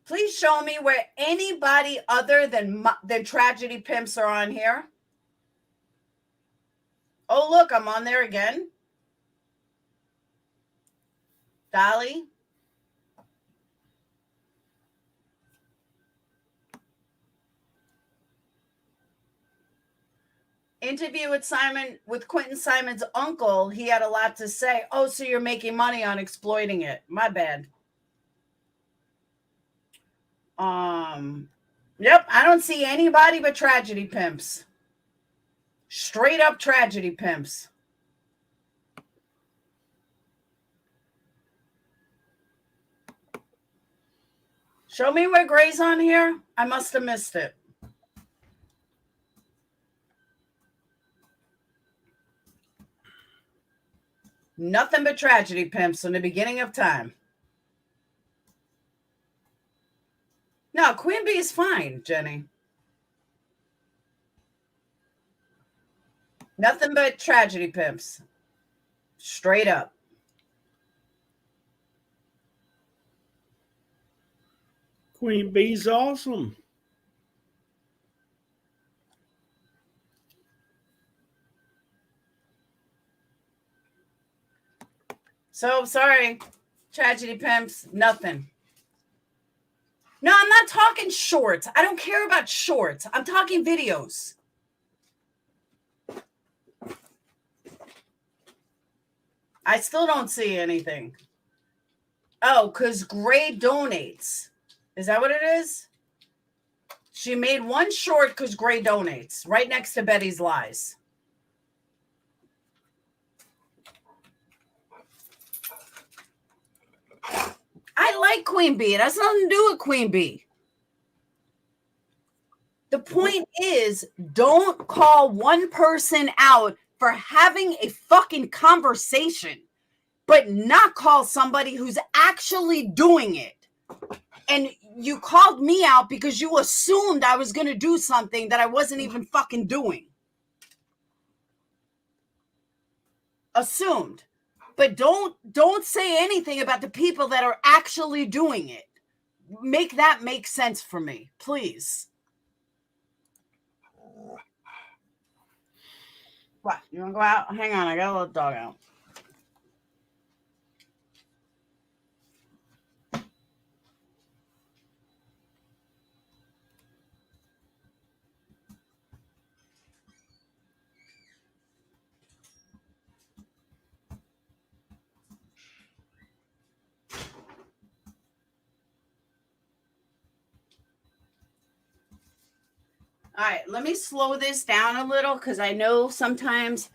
Please show me where anybody other than tragedy pimps are on here. Oh, look, I'm on there again. Dolly. Interview with Quentin Simon's uncle. He had a lot to say. Oh, so you're making money on exploiting it. My bad. Yep, I don't see anybody but tragedy pimps. Straight up tragedy pimps. Show me where Gray's on here. I must have missed it. Nothing but tragedy pimps from the beginning of time. No, Queen Bee is fine, Jenny. Nothing but tragedy pimps. Straight up. Queen Bee's awesome. So, sorry. Tragedy pimps, nothing. No, I'm not talking shorts. I don't care about shorts. I'm talking videos. I still don't see anything. Oh, because Gray donates. Is that what it is? She made one short because Gray donates. Right next to Betty's Lies. I like Queen Bee. It has nothing to do with Queen Bee. The point is, don't call one person out for having a fucking conversation, but not call somebody who's actually doing it. And you called me out because you assumed I was going to do something that I wasn't even fucking doing. Assumed. But don't say anything about the people that are actually doing it. Make that make sense for me, please. What? You want to go out? Hang on, I got a little dog out. All right, let me slow this down a little because I know sometimes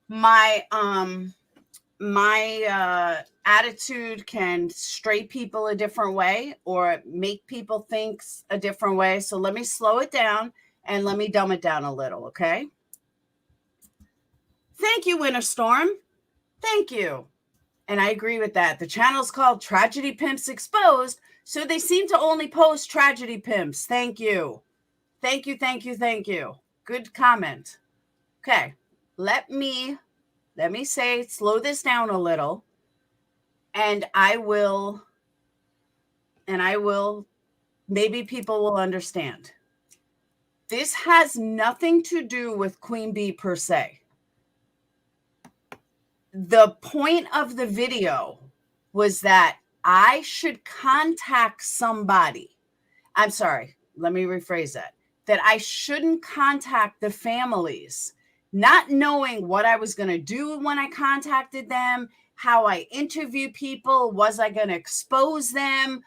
my attitude can stray people a different way or make people think a different way. So let me slow it down and let me dumb it down a little, okay? Thank you, Winter Storm. Thank you. And I agree with that. The channel's called Tragedy Pimps Exposed, so they seem to only post tragedy pimps. Thank you. Thank you, thank you, thank you. Good comment. Okay, let me say, slow this down a little, and I will, maybe people will understand. This has nothing to do with Queen Bee per se. The point of the video was that I should contact somebody. I'm sorry, let me rephrase that. That I shouldn't contact the families, not knowing what I was going to do when I contacted them, how I interview people, was I going to expose them?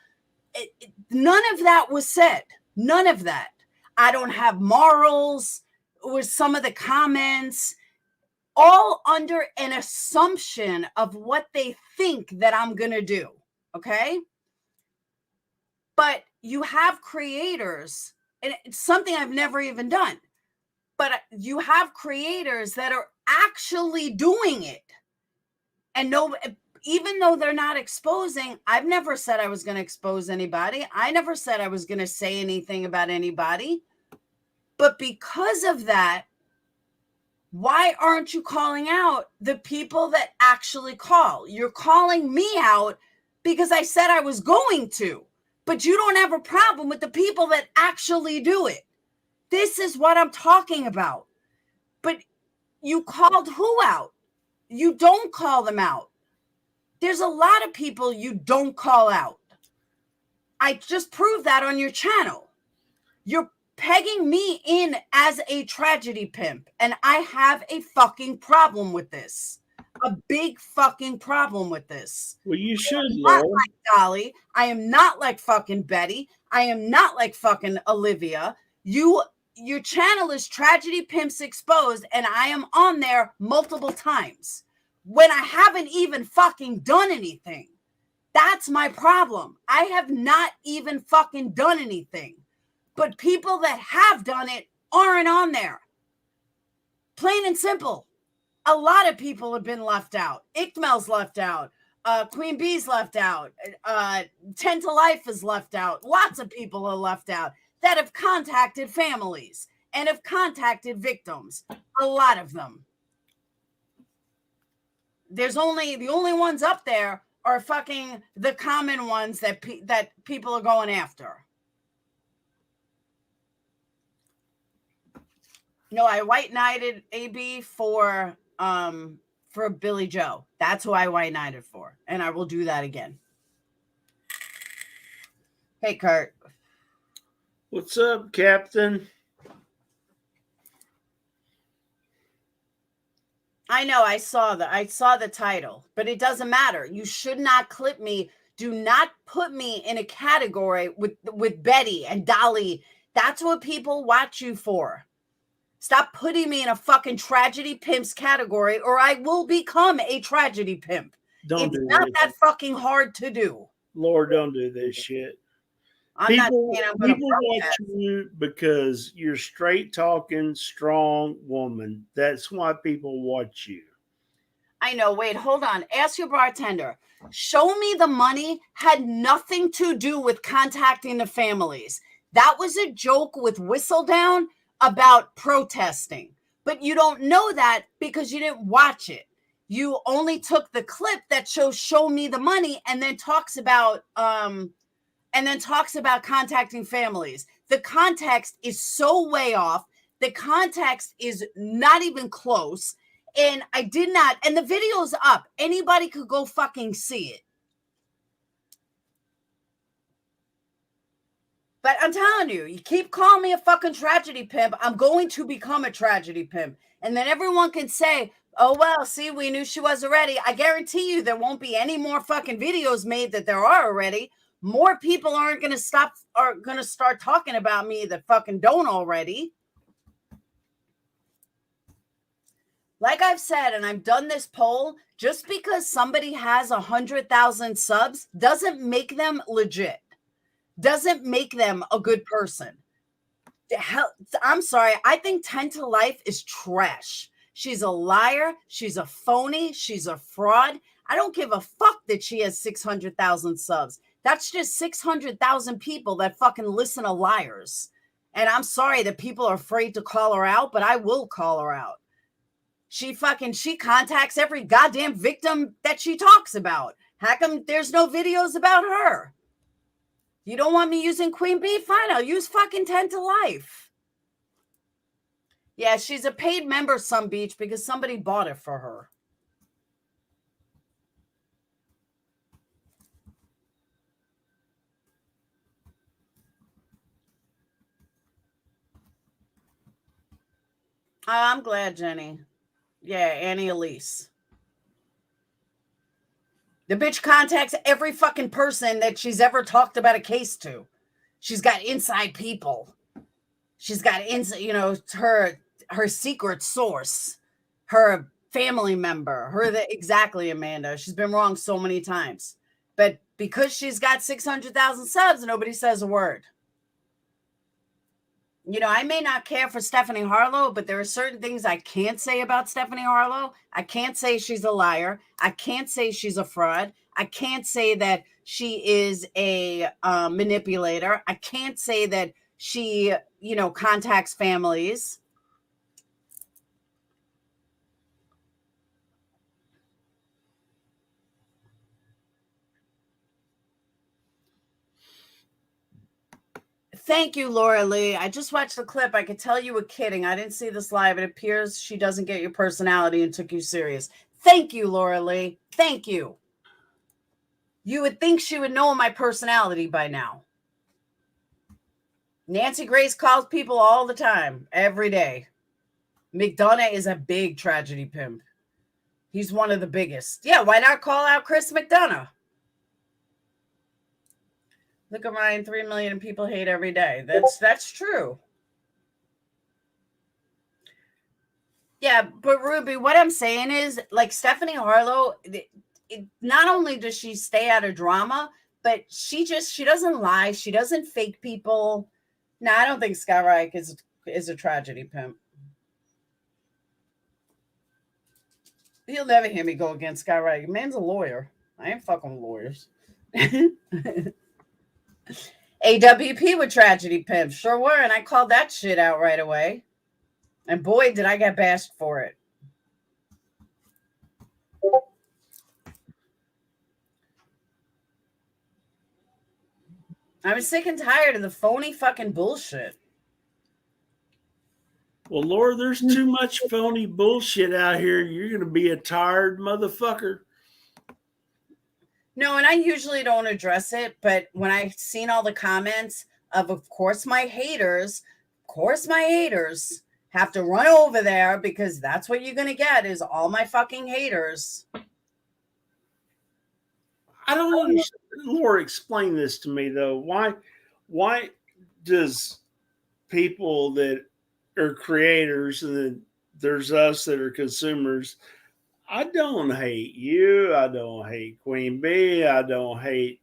None of that was said. None of that. I don't have morals with some of the comments, all under an assumption of what they think that I'm going to do. Okay? But you have creators, and it's something I've never even done, but you have creators that are actually doing it. And no, even though they're not exposing, I've never said I was going to expose anybody. I never said I was going to say anything about anybody. But because of that, why aren't you calling out the people that actually call? You're calling me out because I said I was going to, but you don't have a problem with the people that actually do it. This is what I'm talking about. But you called who out? You don't call them out. There's a lot of people you don't call out. I just proved that on your channel. You're pegging me in as a tragedy pimp, and I have a fucking problem with this. A big fucking problem with this. Well, you should, Laura. Laura. Like Dolly. I am not like fucking Betty. I am not like fucking Olivia. Your channel is Tragedy Pimps Exposed, and I am on there multiple times when I haven't even fucking done anything. That's my problem. I have not even fucking done anything. But people that have done it aren't on there. Plain and simple. A lot of people have been left out. Ickmel's left out. Queen Bee's left out. 10 to Life is left out. Lots of people are left out that have contacted families and have contacted victims. A lot of them. The only ones up there are fucking the common ones that people are going after. No, I white knighted AB for Billy Joe. That's who I white knighted for, and I will do that again. Hey, Kurt. What's up, Captain? I know I saw the title, but it doesn't matter. You should not clip me. Do not put me in a category with Betty and Dolly. That's what people watch you for. Stop putting me in a fucking tragedy pimps category, or I will become a tragedy pimp. It's not that fucking hard to do. Lord, don't do this shit. I'm not saying I'm going to People watch protest. you because you're straight talking, strong woman. That's why people watch you. I know. Wait, hold on. Ask your bartender. Show me the money had nothing to do with contacting the families. That was a joke with Whistledown about protesting. But you don't know that because you didn't watch it. You only took the clip that shows show me the money and then talks about contacting families. The context is so way off. The context is not even close. And I did not, and the video's up. Anybody could go fucking see it. But I'm telling you, you keep calling me a fucking tragedy pimp, I'm going to become a tragedy pimp. And then everyone can say, oh, well, see, we knew she was already. I guarantee you there won't be any more fucking videos made that there are already. More people are going to start talking about me that fucking don't already. Like I've said, and I've done this poll, just because somebody has 100,000 subs doesn't make them legit. Doesn't make them a good person. Hell, I'm sorry. I think 10 to Life is trash. She's a liar. She's a phony. She's a fraud. I don't give a fuck that she has 600,000 subs. That's just 600,000 people that fucking listen to liars. And I'm sorry that people are afraid to call her out, but I will call her out. She contacts every goddamn victim that she talks about. How come there's no videos about her? You don't want me using Queen Bee? Fine, I'll use fucking 10 to Life. Yeah, she's a paid member, Some Beach, because somebody bought it for her. I'm glad, Jenny. Yeah, Annie Elise. The bitch contacts every fucking person that she's ever talked about a case to. She's got inside people. She's got her secret source, her family member, exactly, Amanda. She's been wrong so many times. But because she's got 600,000 subs, nobody says a word. You know, I may not care for Stephanie Harlow, but there are certain things I can't say about Stephanie Harlow. I can't say she's a liar. I can't say she's a fraud. I can't say that she is a manipulator. I can't say that she, contacts families. Thank you, Laura Lee. I just watched the clip. I could tell you were kidding. I didn't see this live. It appears she doesn't get your personality and took you serious. Thank you, Laura Lee. Thank you. You would think she would know my personality by now. Nancy Grace calls people all the time, every day. McDonough is a big tragedy pimp. He's one of the biggest. Yeah, why not call out Chris McDonough? Look at Ryan, 3 million people hate every day. That's true. Yeah, but Ruby, what I'm saying is, like Stephanie Harlow, not only does she stay out of drama, but she doesn't lie. She doesn't fake people. No, I don't think Scott Reich is a tragedy pimp. You'll never hear me go against Scott Reich. Man's a lawyer. I ain't fucking with lawyers. AWP with tragedy pimps. Sure were, and I called that shit out right away. And boy, did I get bashed for it. I was sick and tired of the phony fucking bullshit. Well, Laura, there's too much phony bullshit out here. You're going to be a tired motherfucker. No, and I usually don't address it, but when I've seen all the comments of course my haters have to run over there because that's what you're going to get is all my fucking haters. I don't understand. Laura, explain this to me, though. Why does people that are creators and then there's us that are consumers, I don't hate you. I don't hate Queen Bee. I don't hate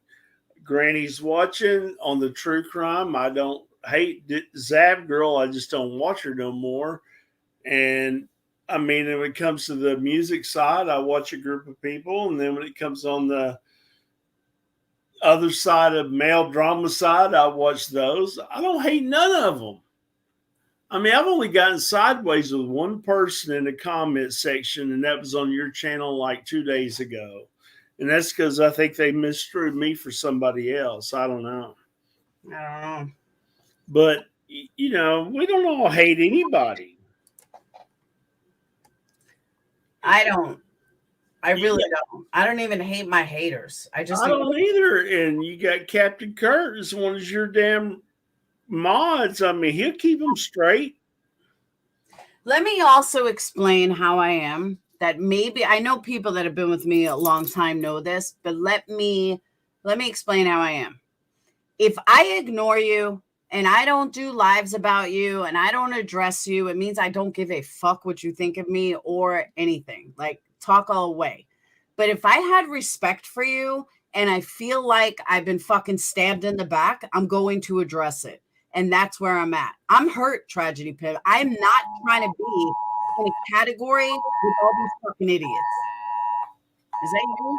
Granny's watching on the true crime. I don't hate Zav Girl. I just don't watch her no more. And I mean, when it comes to the music side, I watch a group of people. And then when it comes on the other side of male drama side, I watch those. I don't hate none of them. I mean, I've only gotten sideways with one person in the comment section, and that was on your channel like 2 days ago. And that's because I think they misstrewed me for somebody else. I don't know. I don't know. But, you know, we don't all hate anybody. I don't. I really don't. I don't even hate my haters. I don't either. And you got Captain Kurt as one of your damn mods. I mean, he'll keep them straight. Let me also explain how I am. That maybe I know people that have been with me a long time know this, but let me explain how I am. If I ignore you and I don't do lives about you and I don't address you, it means I don't give a fuck what you think of me or anything. Like, talk all away. But if I had respect for you and I feel like I've been fucking stabbed in the back, I'm going to address it. And that's where I'm at. I'm hurt, Tragedy Pip. I'm not trying to be in a category with all these fucking idiots. Is that you?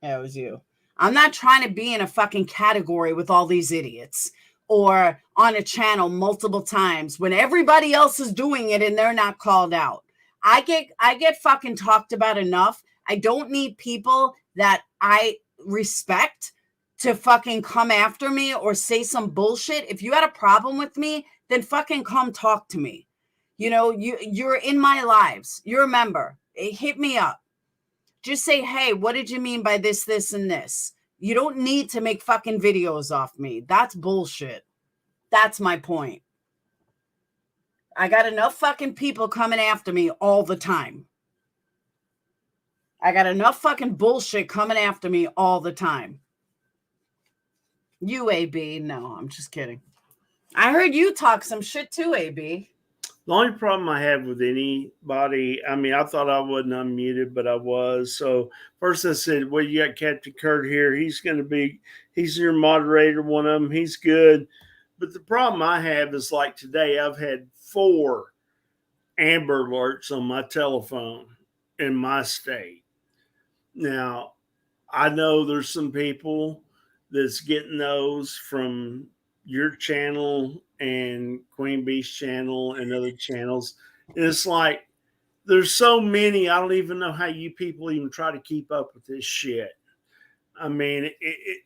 Yeah, it was you. I'm not trying to be in a fucking category with all these idiots or on a channel multiple times when everybody else is doing it and they're not called out. I get fucking talked about enough. I don't need people that I respect to fucking come after me or say some bullshit. If you had a problem with me, then fucking come talk to me. You know, you're in my lives. You're a member. Hit me up. Just say, hey, what did you mean by this, this, and this? You don't need to make fucking videos off me. That's bullshit. That's my point. I got enough fucking people coming after me all the time. I got enough fucking bullshit coming after me all the time. You, AB. No, I'm just kidding. I heard you talk some shit too, AB. The only problem I have with anybody, I mean, I thought I wasn't unmuted, but I was. So first I said, well, you got Captain Kurt here. He's your moderator, one of them. He's good. But the problem I have is like today, I've had 4 Amber Alerts on my telephone in my state. Now, I know there's some people that's getting those from your channel and Queen Bee's channel and other channels. And it's like, there's so many, I don't even know how you people even try to keep up with this shit. I mean,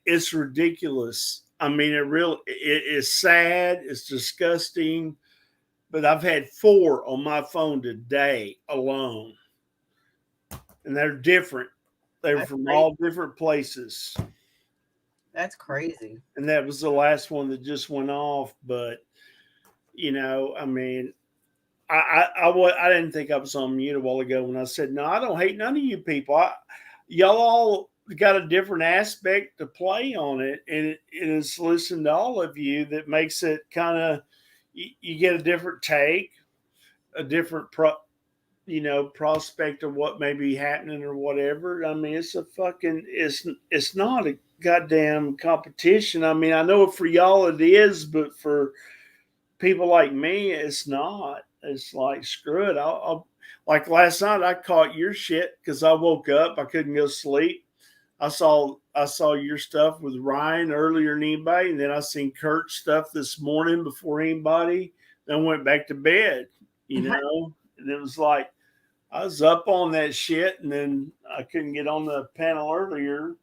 it's ridiculous. I mean, it is sad. It's disgusting. But I've had 4 on my phone today alone. And they're different. They're from all different places. That's crazy. And that was the last one that just went off. But, you know, I mean, I didn't think I was on mute a while ago when I said, no, I don't hate none of you people. Y'all all got a different aspect to play on it. And it is listening to all of you that makes it kind of, you get a different take, a different prospect of what may be happening or whatever. I mean, it's not a goddamn competition. I mean, I know for y'all it is, but for people like me, it's not. It's like, screw it. I'll like last night I caught your shit because I woke up. I couldn't go to sleep. I saw your stuff with Ryan earlier than anybody, and then I seen Kurt's stuff this morning before anybody. Then went back to bed, you know, and it was like I was up on that shit, and then I couldn't get on the panel earlier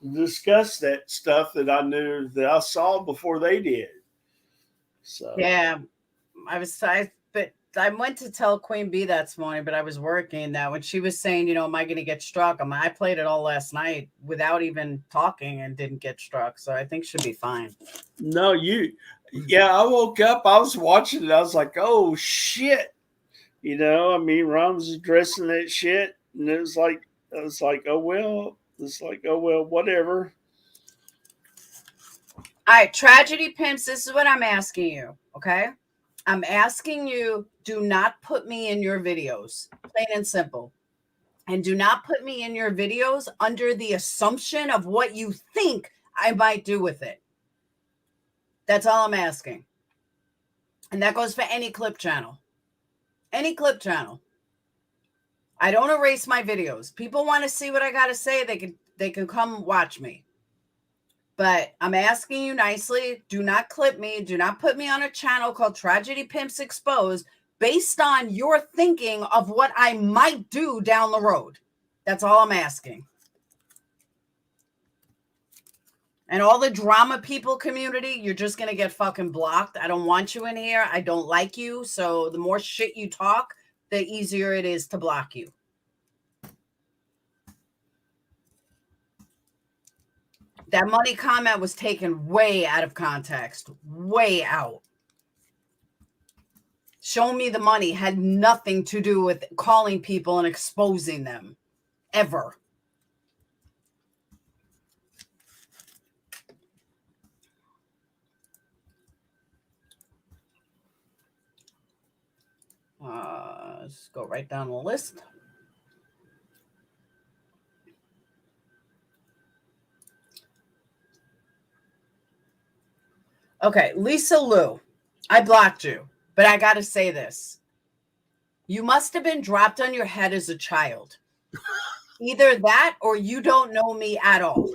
to discuss that stuff that I knew that I saw before they did. So yeah, but I went to tell Queen Bee that morning, but I was working that when she was saying, you know, am I going to get struck? I played it all last night without even talking and didn't get struck. So I think she'll be fine. No, I woke up, I was watching it. I was like, oh shit. You know, I mean, Ron was addressing that shit. And I was like, oh, well, whatever. All right, Tragedy Pimps, this is what I'm asking you, okay? I'm asking you, do not put me in your videos. Plain and simple. And do not put me in your videos under the assumption of what you think I might do with it. That's all I'm asking. And that goes for any clip channel. Any clip channel. I don't erase my videos. People want to see what I got to say. They can come watch me. But I'm asking you nicely, do not clip me. Do not put me on a channel called Tragedy Pimps Exposed based on your thinking of what I might do down the road. That's all I'm asking. And all the drama people community, you're just going to get fucking blocked. I don't want you in here. I don't like you. So the more shit you talk, the easier it is to block you. That money comment was taken way out of context. Way out. Show me the money had nothing to do with calling people and exposing them. Ever. Let's go right down the list. Okay, Lisa Lou, I blocked you, but I got to say this. You must have been dropped on your head as a child. Either that or you don't know me at all.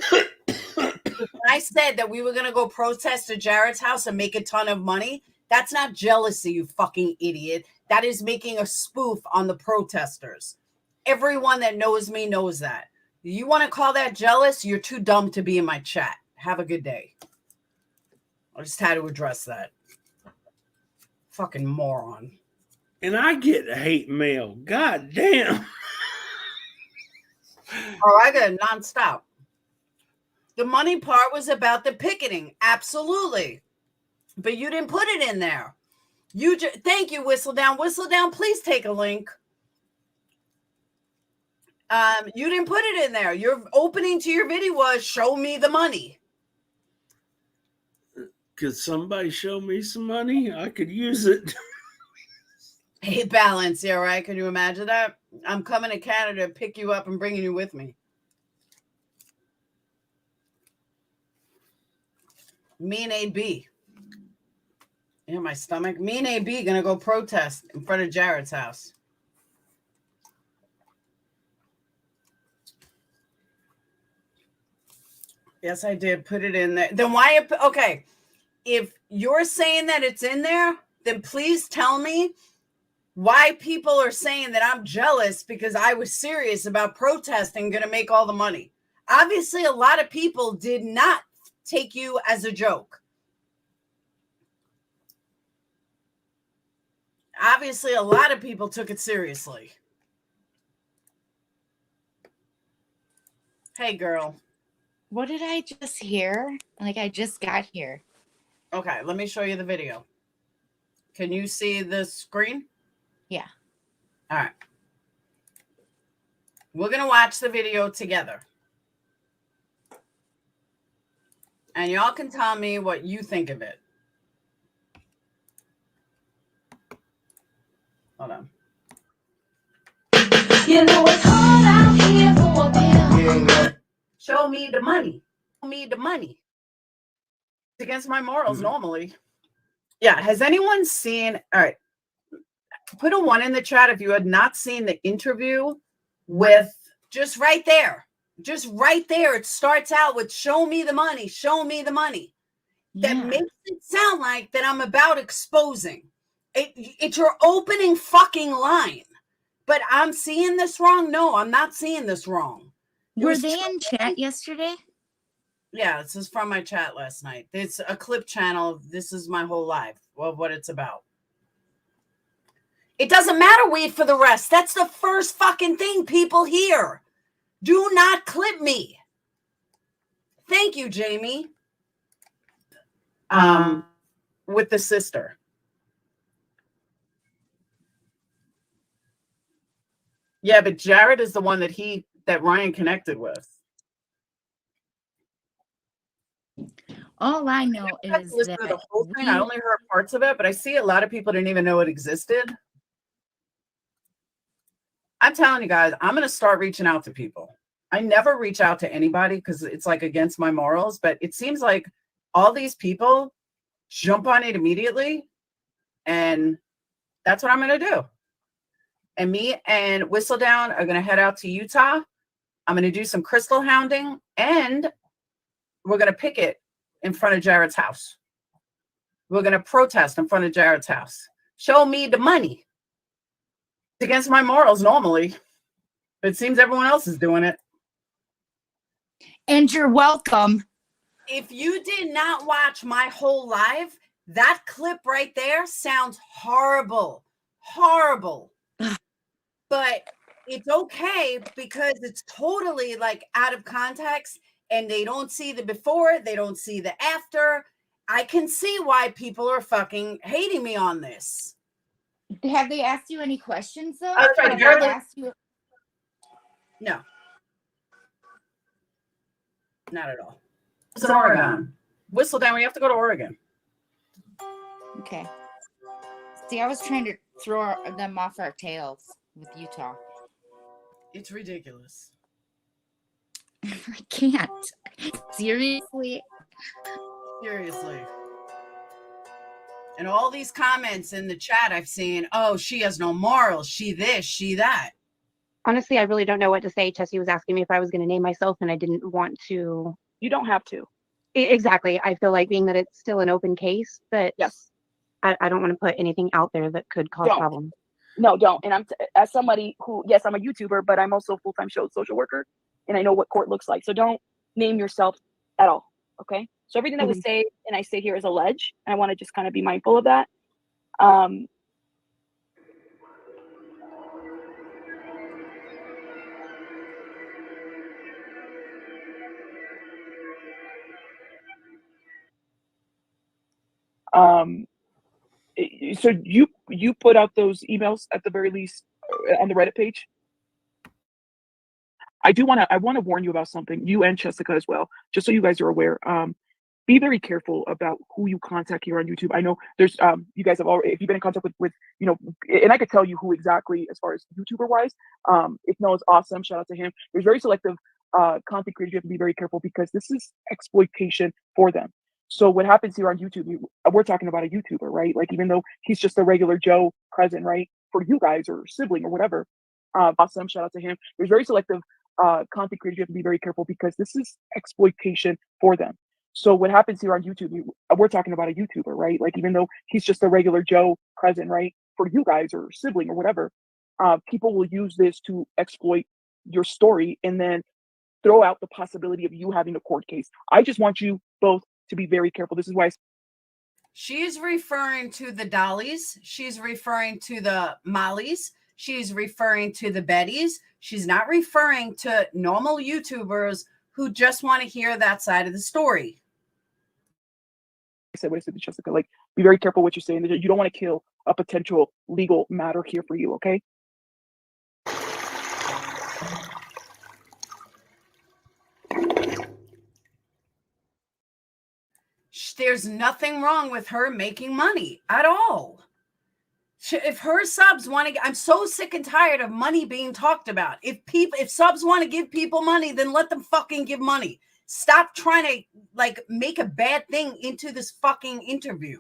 When I said that we were going to go protest at Jared's house and make a ton of money, that's not jealousy, you fucking idiot. That is making a spoof on the protesters. Everyone that knows me knows that. You want to call that jealous? You're too dumb to be in my chat. Have a good day. I just had to address that. Fucking moron. And I get hate mail. God damn. Oh, I got it nonstop. The money part was about the picketing. Absolutely. But you didn't put it in there. Thank you, Whistledown. Whistledown, please take a link. You didn't put it in there. Your opening to your video was show me the money. Could somebody show me some money? I could use it. Hey, balance, yeah, right? Can you imagine that? I'm coming to Canada to pick you up and bringing you with me. Me and AB. Yeah, my stomach. Me and AB gonna go protest in front of Jared's house. Yes, I did put it in there. Then why? Okay, if you're saying that it's in there, then please tell me why people are saying that I'm jealous because I was serious about protesting, going to make all the money. Obviously, a lot of people did not take you as a joke. Obviously, a lot of people took it seriously. Hey, girl. What did I just hear? Like, I just got here. Okay, let me show you the video. Can you see the screen? Yeah. All right. We're going to watch the video together. And y'all can tell me what you think of it. Hold on. You know it's hard out here for a bill. Show me the money. Show me the money. It's against my morals normally. Yeah. Has anyone seen? All right. Put a 1 in the chat if you had not seen the interview with just right there. Just right there. It starts out with show me the money. Show me the money. That makes it sound like that I'm about exposing. It's your opening fucking line. But I'm seeing this wrong? No, I'm not seeing this wrong. Were they in chat yesterday? Yeah, this is from my chat last night. It's a clip channel. This is my whole life of what it's about. It doesn't matter, wait for the rest. That's the first fucking thing people hear. Do not clip me. Thank you, Jamie. With the sister. Yeah, but Jared is the one that Ryan connected with. All I know I is listened that to the whole thing. I only heard parts of it, but I see a lot of people didn't even know it existed. I'm telling you guys, I'm going to start reaching out to people. I never reach out to anybody because it's like against my morals, but it seems like all these people jump on it immediately. And that's what I'm going to do. And me and Whistledown are going to head out to Utah. I'm going to do some crystal hounding, and we're going to picket in front of Jared's house. We're going to protest in front of Jared's house. Show me the money. It's against my morals normally. But it seems everyone else is doing it. And you're welcome. If you did not watch my whole live, that clip right there sounds horrible. Horrible. But it's okay because it's totally like out of context and they don't see the before, they don't see the after. I can see why people are fucking hating me on this. Have they asked you any questions though? That's right. Have they asked you? No. Not at all. It's in Oregon. Whistledown, we have to go to Oregon. Okay. See, I was trying to throw them off our tails with Utah. It's ridiculous. I can't. Seriously. Seriously. And all these comments in the chat I've seen, oh, she has no morals. She this, she that. Honestly, I really don't know what to say. Tessie was asking me if I was going to name myself, and I didn't want to. You don't have to. Exactly. I feel like being that it's still an open case, but Yes. I don't want to put anything out there that could cause Don't. problems. No, don't. And as somebody who, yes, I'm a YouTuber, but I'm also a full-time social worker, and I know what court looks like. So don't name yourself at all. Okay. So everything that was said and I say here is alleged. And I want to just kind of be mindful of that. So you put out those emails at the very least on the Reddit page. I want to warn you about something, you and Jessica as well, just so you guys are aware. Be very careful about who you contact here on YouTube. I know there's you guys have already, if you've been in contact with you know, and I could tell you who exactly as far as YouTuber wise. If Noah's awesome, shout out to him. There's very selective content creators. You have to be very careful because this is exploitation for them. So what happens here on YouTube, we're talking about a YouTuber, right? Like, even though he's just a regular Joe present, right? For you guys or sibling or whatever. Awesome, shout out to him. There's very selective content creators. You have to be very careful because this is exploitation for them. So what happens here on YouTube, we're talking about a YouTuber, right? Like, even though he's just a regular Joe present, right? For you guys or sibling or whatever, people will use this to exploit your story and then throw out the possibility of you having a court case. I just want you both to be very careful. This is why She's referring to the Dollies. She's referring to the Mollies. She's referring to the Bettys. She's not referring to normal YouTubers who just want to hear that side of the story. I said what I said to Jessica, like, be very careful what you're saying. You don't want to kill a potential legal matter here for you, okay? There's nothing wrong with her making money at all. If her subs want to, I'm so sick and tired of money being talked about. If subs want to give people money, then let them fucking give money. Stop trying to like make a bad thing into this fucking interview.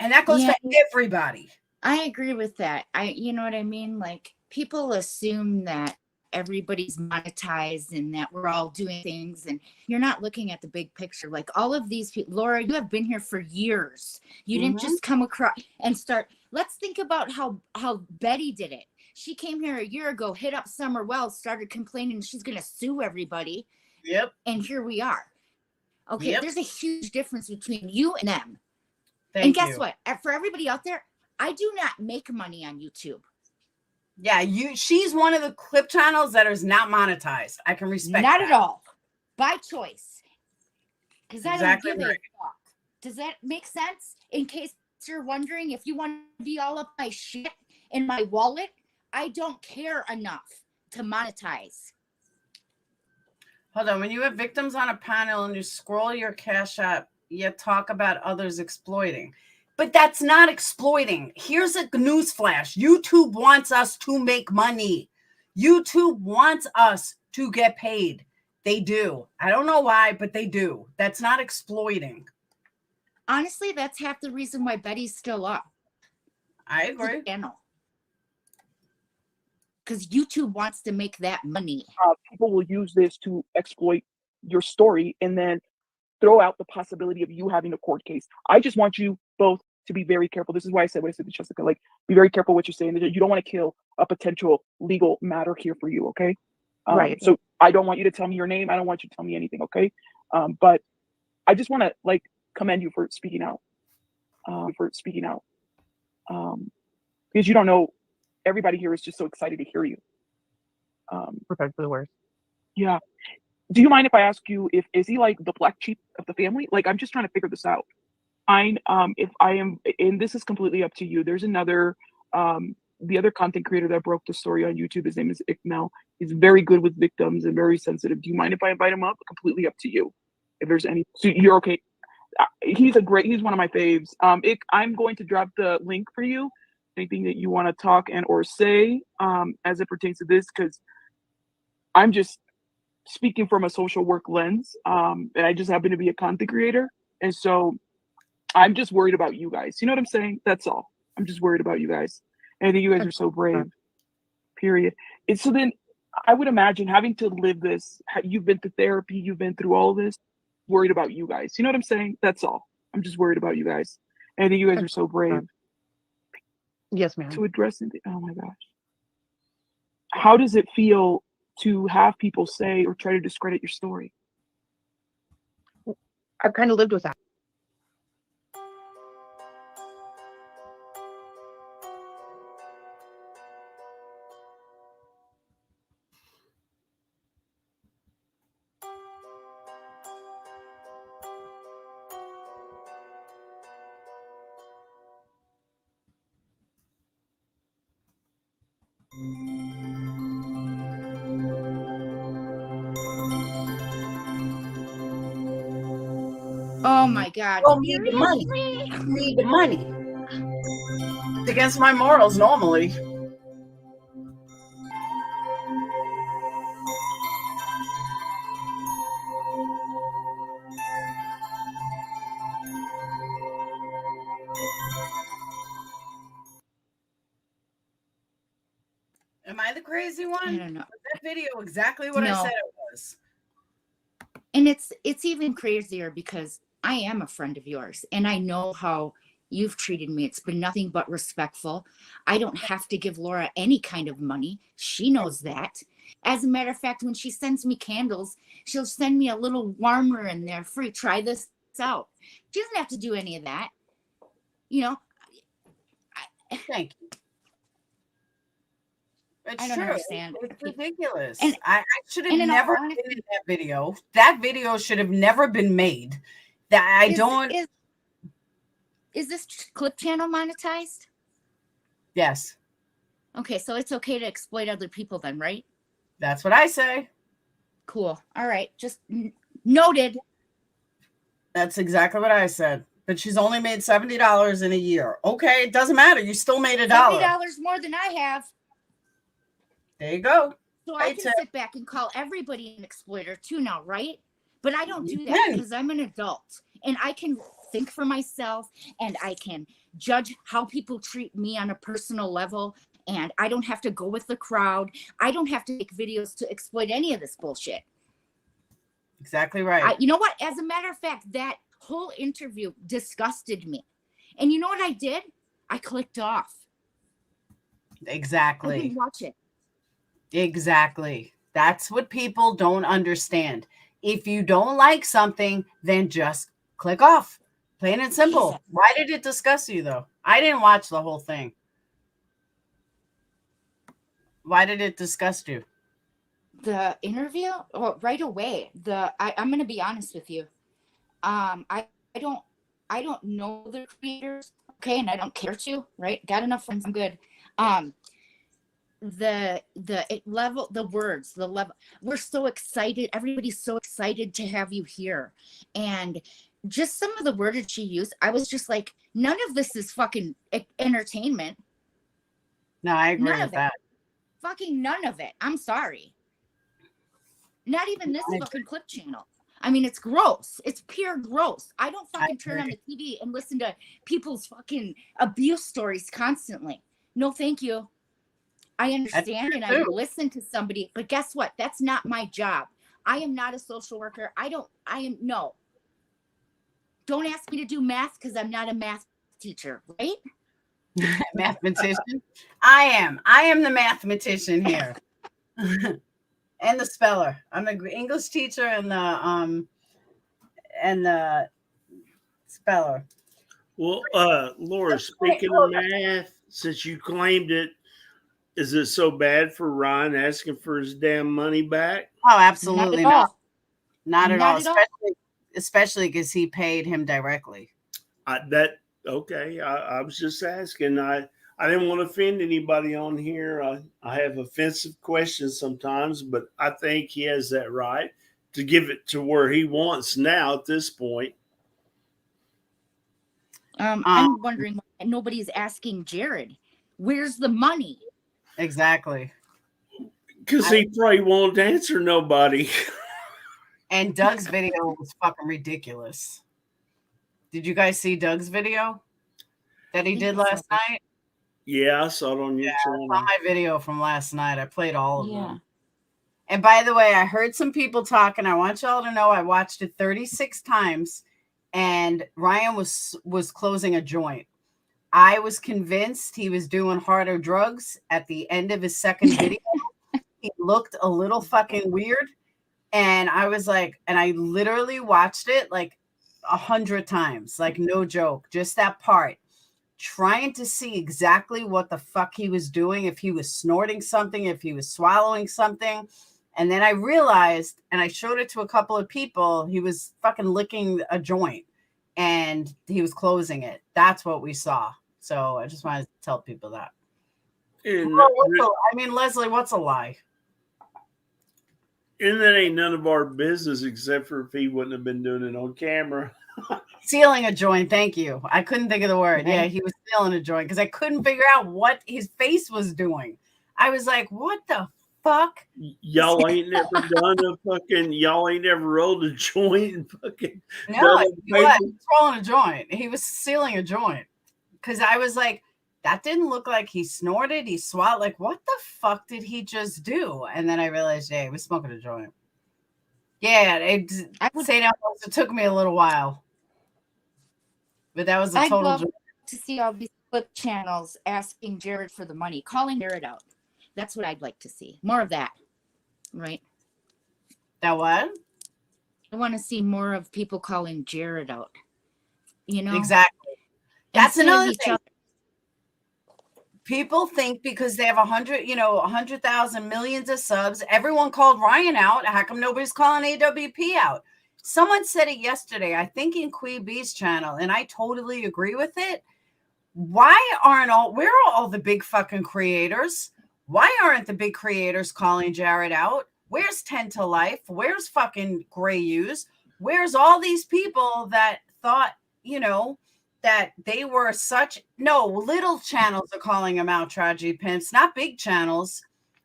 And that goes for everybody. I agree with that. You know what I mean? Like, people assume that everybody's monetized and that we're all doing things, and you're not looking at the big picture. Like, all of these people, Laura, you have been here for years. You didn't just come across and start. Let's think about how Betty did it. She came here a year ago, hit up Summer Wells, started complaining she's going to sue everybody. Yep. And here we are. Okay, Yep. There's a huge difference between you and them. Thank Guess you. what? For everybody out there, I do not make money on YouTube. Yeah, she's one of the clip channels that is not monetized. I can respect Not that. at all. By choice. Because I Exactly don't give right. a fuck. Does that make sense? In case you're wondering, if you want to be all up my shit in my wallet, I don't care enough to monetize. Hold on. When you have victims on a panel and you scroll your Cash App, you talk about others exploiting. But that's not exploiting. Here's a news flash. YouTube wants us to make money. YouTube wants us to get paid. They do. I don't know why, but they do. That's not exploiting. Honestly, that's half the reason why Betty's still up. I agree. Because YouTube wants to make that money. People will use this to exploit your story and then throw out the possibility of you having a court case. I just want you both to be very careful. This is why I said what I said to Jessica. Like, be very careful what you're saying. You don't want to kill a potential legal matter here for you, okay? Right. So I don't want you to tell me your name. I don't want you to tell me anything, okay? But I just want to like commend you for speaking out. Because you don't know, everybody here is just so excited to hear you. Prepared for the worst. Yeah. Do you mind if I ask you is he like the black sheep of the family? Like, I'm just trying to figure this out. If I am, and this is completely up to you. There's another, the other content creator that broke the story on YouTube. His name is Ikmel. He's very good with victims and very sensitive. Do you mind if I invite him up? Completely up to you. If there's any, so you're okay. He's one of my faves. I'm going to drop the link for you. Anything that you want to talk and or say as it pertains to this, because I'm just speaking from a social work lens, and I just happen to be a content creator, and so I'm just worried about you guys. You know what I'm saying? That's all. I'm just worried about you guys. And I think you guys are so brave. Period. And so then I would imagine having to live this. You've been to therapy. You've been through all this. Worried about you guys. You know what I'm saying? That's all. I'm just worried about you guys. And I think you guys are so brave. Yes, ma'am. To address it. Oh my gosh. How does it feel to have people say or try to discredit your story? I've kind of lived with that. Oh my God. Don't need the money. Need the money. It's against my morals normally. Am I the crazy one? I don't know. Was that video exactly what I No. said it was? And it's even crazier because I am a friend of yours and I know how you've treated me. It's been nothing but respectful. I don't have to give Laura any kind of money. She knows that. As a matter of fact, when she sends me candles, she'll send me a little warmer in there free. Try this out. She doesn't have to do any of that. You know, Thank you. It's I don't true. understand. It's ridiculous. And- I should have and in all never honesty- been in that video. That video should have never been made. That I don't. Is this clip channel monetized? Yes, Okay, so it's okay to exploit other people then, right? that's what I say. Cool. All right. Just noted. That's exactly what I said. But she's only made $70 in a year. Okay, it doesn't matter. You still made $1. $70 more than I have. There you go. So I can sit back and call everybody an exploiter too now, right? But I don't do that can. because I'm an adult and I can think for myself and I can judge how people treat me on a personal level. And I don't have to go with the crowd. I don't have to make videos to exploit any of this bullshit. Exactly right. You know what? As a matter of fact, that whole interview disgusted me. And you know what I did? I clicked off. I Exactly. didn't watch it. Exactly. That's what people don't understand. If you don't like something, then just click off. Plain and simple. Jesus. Why did it disgust you, though? I didn't watch the whole thing. Why did it disgust you? The interview, right away. I'm going to be honest with you. I don't know the creators, okay, and I don't care to. Right? Got enough friends. I'm good. The level, the words, the level. We're so excited. Everybody's so excited to have you here, and just some of the wordage she used, I was just like, none of this is fucking entertainment. No, I agree None with of it. that. Fucking none of it. I'm sorry. Not even this fucking clip channel. I mean, it's gross. It's pure gross. I don't fucking turn on the TV and listen to people's fucking abuse stories constantly. No, thank you. I understand and I listen to somebody, but guess what? That's not my job. I am not a social worker. No. Don't ask me to do math because I'm not a math teacher, right? Mathematician. I am the mathematician here. And the speller. I'm the English teacher and the speller. Well, Laura, speaking of math, since you claimed it, is it so bad for Ryan asking for his damn money back? Oh, absolutely not. Not at all. Not at all. Especially because he paid him directly. Okay. I was just asking. I didn't want to offend anybody on here. I have offensive questions sometimes, but I think he has that right to give it to where he wants now at this point. I'm wondering why nobody's asking Jared, where's the money? Exactly. Because he probably won't answer nobody. And Doug's video was fucking ridiculous. Did you guys see Doug's video that he did last night? Yeah, I saw it on your channel. I saw my video from last night. I played all of them. And by the way, I heard some people talking. I want y'all to know I watched it 36 times, and Ryan was closing a joint. I was convinced he was doing harder drugs at the end of his second video. He looked a little fucking weird. And I was like, and I literally watched it like 100 times, like no joke, just that part, trying to see exactly what the fuck he was doing, if he was snorting something, if he was swallowing something. And then I realized, and I showed it to a couple of people, he was fucking licking a joint and he was closing it. That's what we saw. So I just wanted to tell people that. Leslie, what's a lie? And that ain't none of our business except for if he wouldn't have been doing it on camera. Sealing a joint. Thank you. I couldn't think of the word. Yeah, he was sealing a joint because I couldn't figure out what his face was doing. I was like, what the fuck? Y'all ain't never y'all ain't never rolled a joint and fucking. No, he was rolling a joint. He was sealing a joint. Because I was like, that didn't look like he snorted. He swallowed. Like, what the fuck did he just do? And then I realized, he was smoking a joint. Yeah, it took me a little while. But that was a total I'd love to see all these clip channels asking Jared for the money, calling Jared out. That's what I'd like to see. More of that. Right? That what? I want to see more of people calling Jared out. You know? Exactly. That's another thing. Other. People think because they have 100,000 millions of subs, everyone called Ryan out. How come nobody's calling AWP out? Someone said it yesterday, I think in Queen B's channel, and I totally agree with it. Where are all the big fucking creators? Why aren't the big creators calling Jared out? Where's 10 to Life? Where's fucking Gray Use? Where's all these people that thought, that they were little channels are calling them out, tragedy pimps, not big channels.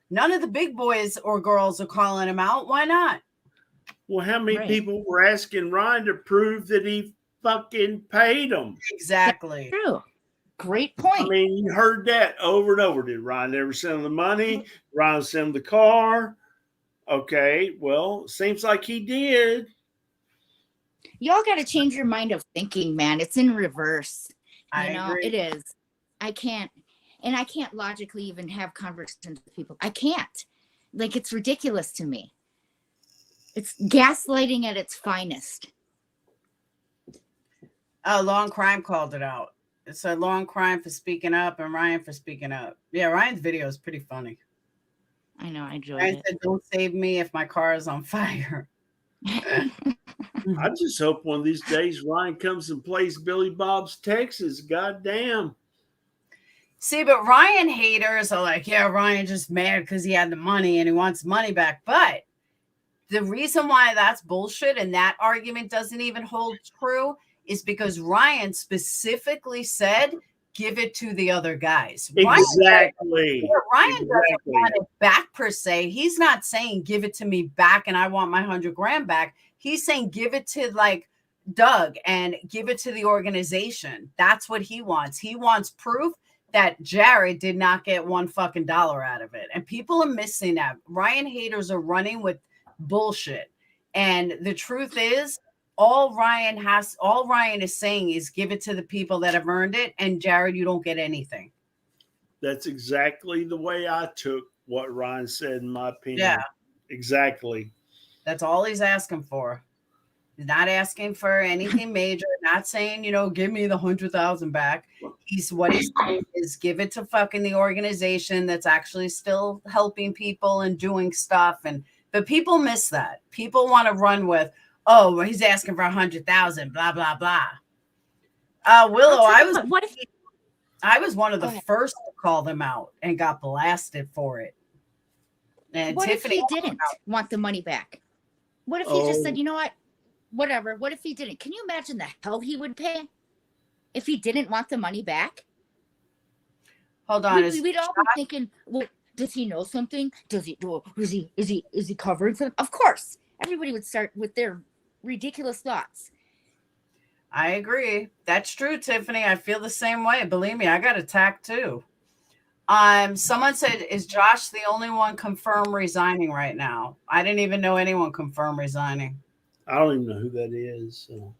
None of the big boys or girls are calling him out. Why not? Well, how many people were asking Ryan to prove that he fucking paid them? Exactly. That's true. Great point. I mean, you heard that over and over. Did Ryan ever send him the money? Ryan sent him the car? Okay, well, seems like he did. Y'all got to change your mind of thinking, man. It's in reverse. I agree. It is. I can't logically even have conversations with people. I can't. Like, it's ridiculous to me. It's gaslighting at its finest. Long Crime called it out. It's a Long Crime for speaking up and Ryan for speaking up. Yeah, Ryan's video is pretty funny. I know, I enjoyed Ryan it. said, "Don't save me if my car is on fire." I just hope one of these days Ryan comes and plays Billy Bob's Texas. God damn. See, but Ryan haters are like, yeah, Ryan just mad because he had the money and he wants money back. But the reason why that's bullshit and that argument doesn't even hold true is because Ryan specifically said, give it to the other guys. Exactly. Ryan doesn't want it back per se. He's not saying give it to me back and I want my 100 grand back. He's saying give it to like Doug and give it to the organization. That's what he wants. He wants proof that Jared did not get $1 fucking dollar out of it. And people are missing that. Ryan haters are running with bullshit. And the truth is, all Ryan is saying is give it to the people that have earned it. And Jared, you don't get anything. That's exactly the way I took what Ryan said, in my opinion. Yeah. Exactly. That's all he's asking for. He's not asking for anything major, not saying, give me the 100,000 back. What he's saying is give it to fucking the organization that's actually still helping people and doing stuff. But people miss that. People want to run with, oh, he's asking for 100,000, blah, blah, blah. Willow, I was one of the first to call them out and got blasted for it. And what Tiffany if he didn't want the money back? What if he just said, you know what? Whatever. What if he didn't? Can you imagine the hell he would pay if he didn't want the money back? Hold on. We'd all be thinking, well, does he know something? Does he do? Is he covering something? Of course. Everybody would start with their ridiculous thoughts. I agree. That's true, Tiffany. I feel the same way. Believe me, I got attacked too. Someone said, is Josh the only one confirmed resigning right now? I didn't even know anyone confirmed resigning. I don't even know who that is. So.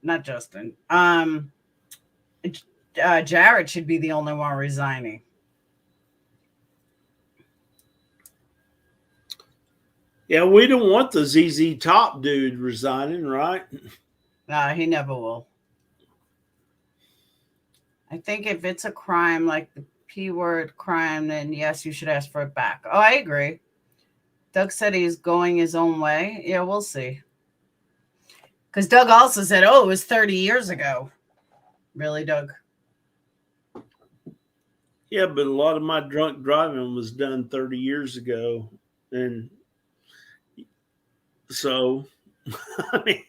Not Justin. Jared should be the only one resigning. Yeah, we don't want the ZZ Top dude resigning, right? He never will. I think if it's a crime, like the P word crime, then yes, you should ask for it back. Oh, I agree. Doug said he's going his own way. Yeah, we'll see. Because Doug also said, oh, it was 30 years ago. Really, Doug? Yeah, but a lot of my drunk driving was done 30 years ago. And so, I mean,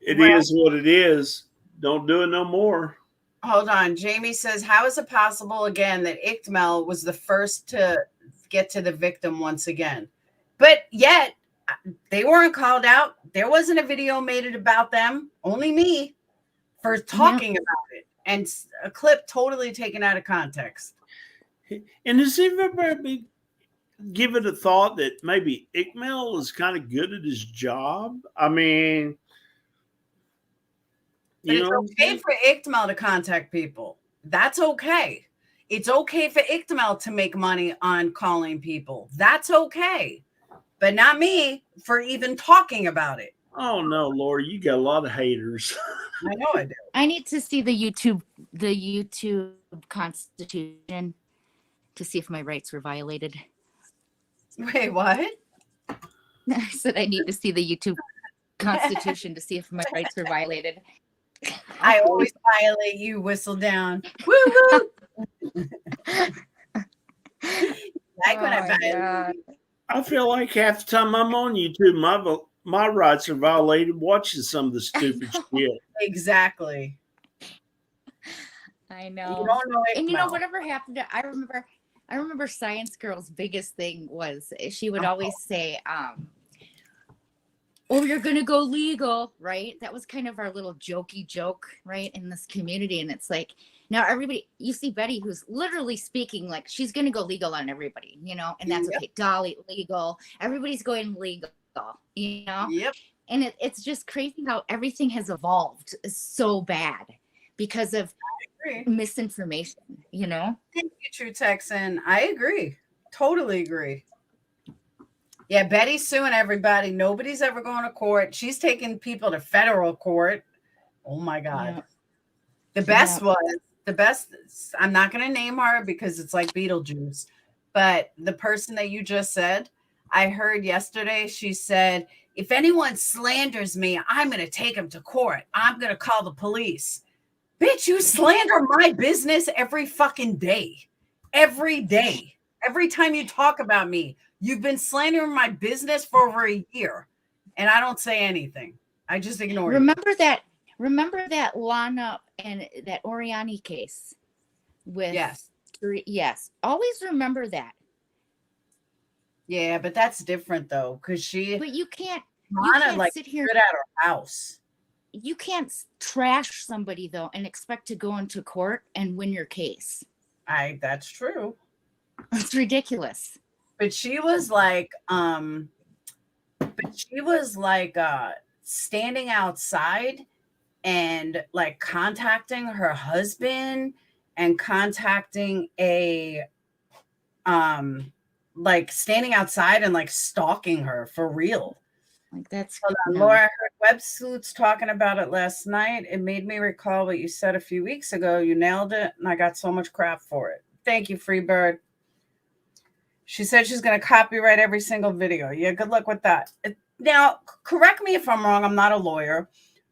it is what it is. Don't do it no more. Hold on. Jamie says, how is it possible again that Iqmel was the first to get to the victim once again? But yet, they weren't called out. There wasn't a video made about them. Only me for talking about it. And a clip totally taken out of context. And has anybody given a thought that maybe Iqmel is kind of good at his job? I mean... But it's okay for Iqmel to contact people. That's okay. It's okay for Iqmel to make money on calling people. That's okay. But not me for even talking about it. Oh, no, Laura, you got a lot of haters. I know I do. I need to see the YouTube Constitution to see if my rights were violated. Wait, what? I said I need to see the YouTube Constitution to see if my rights were violated. I always violate you, Whistledown. Woo woo. Like when I violate you. I feel like half the time I'm on YouTube, my rights are violated watching some of the stupid shit. Exactly. I know. You don't know and whatever happened to, I remember Science Girl's biggest thing was she would always say, oh, you're going to go legal, right? That was kind of our little jokey joke, right, in this community. And it's like, now everybody, you see Betty, who's literally speaking like she's going to go legal on everybody, and that's okay. Dolly, legal. Everybody's going legal, Yep. And it's just crazy how everything has evolved so bad because of misinformation, Thank you, True Texan. I agree. Totally agree. Yeah, Betty's suing everybody. Nobody's ever going to court. She's taking people to federal court. Oh my God. Yeah. The best, I'm not going to name her because it's like Beetlejuice, but the person that you just said, I heard yesterday, she said, if anyone slanders me, I'm going to take him to court. I'm going to call the police. Bitch, you slander my business every fucking day. Every day. Every time you talk about me, You've been slandering my business for over a year, and I don't say anything. I just ignore you. Remember that Lana and that Oriani case with yes. Always remember that. Yeah, but that's different though, because But you can't like sit here at her house. You can't trash somebody though and expect to go into court and win your case. That's true. It's ridiculous. But she was like, standing outside and like contacting her husband and contacting like standing outside and like stalking her for real. Like that's Laura, I heard Websuits talking about it last night. It made me recall what you said a few weeks ago. You nailed it, and I got so much crap for it. Thank you, Freebird. She said she's going to copyright every single video. Yeah, good luck with that. Now, correct me if I'm wrong. I'm not a lawyer,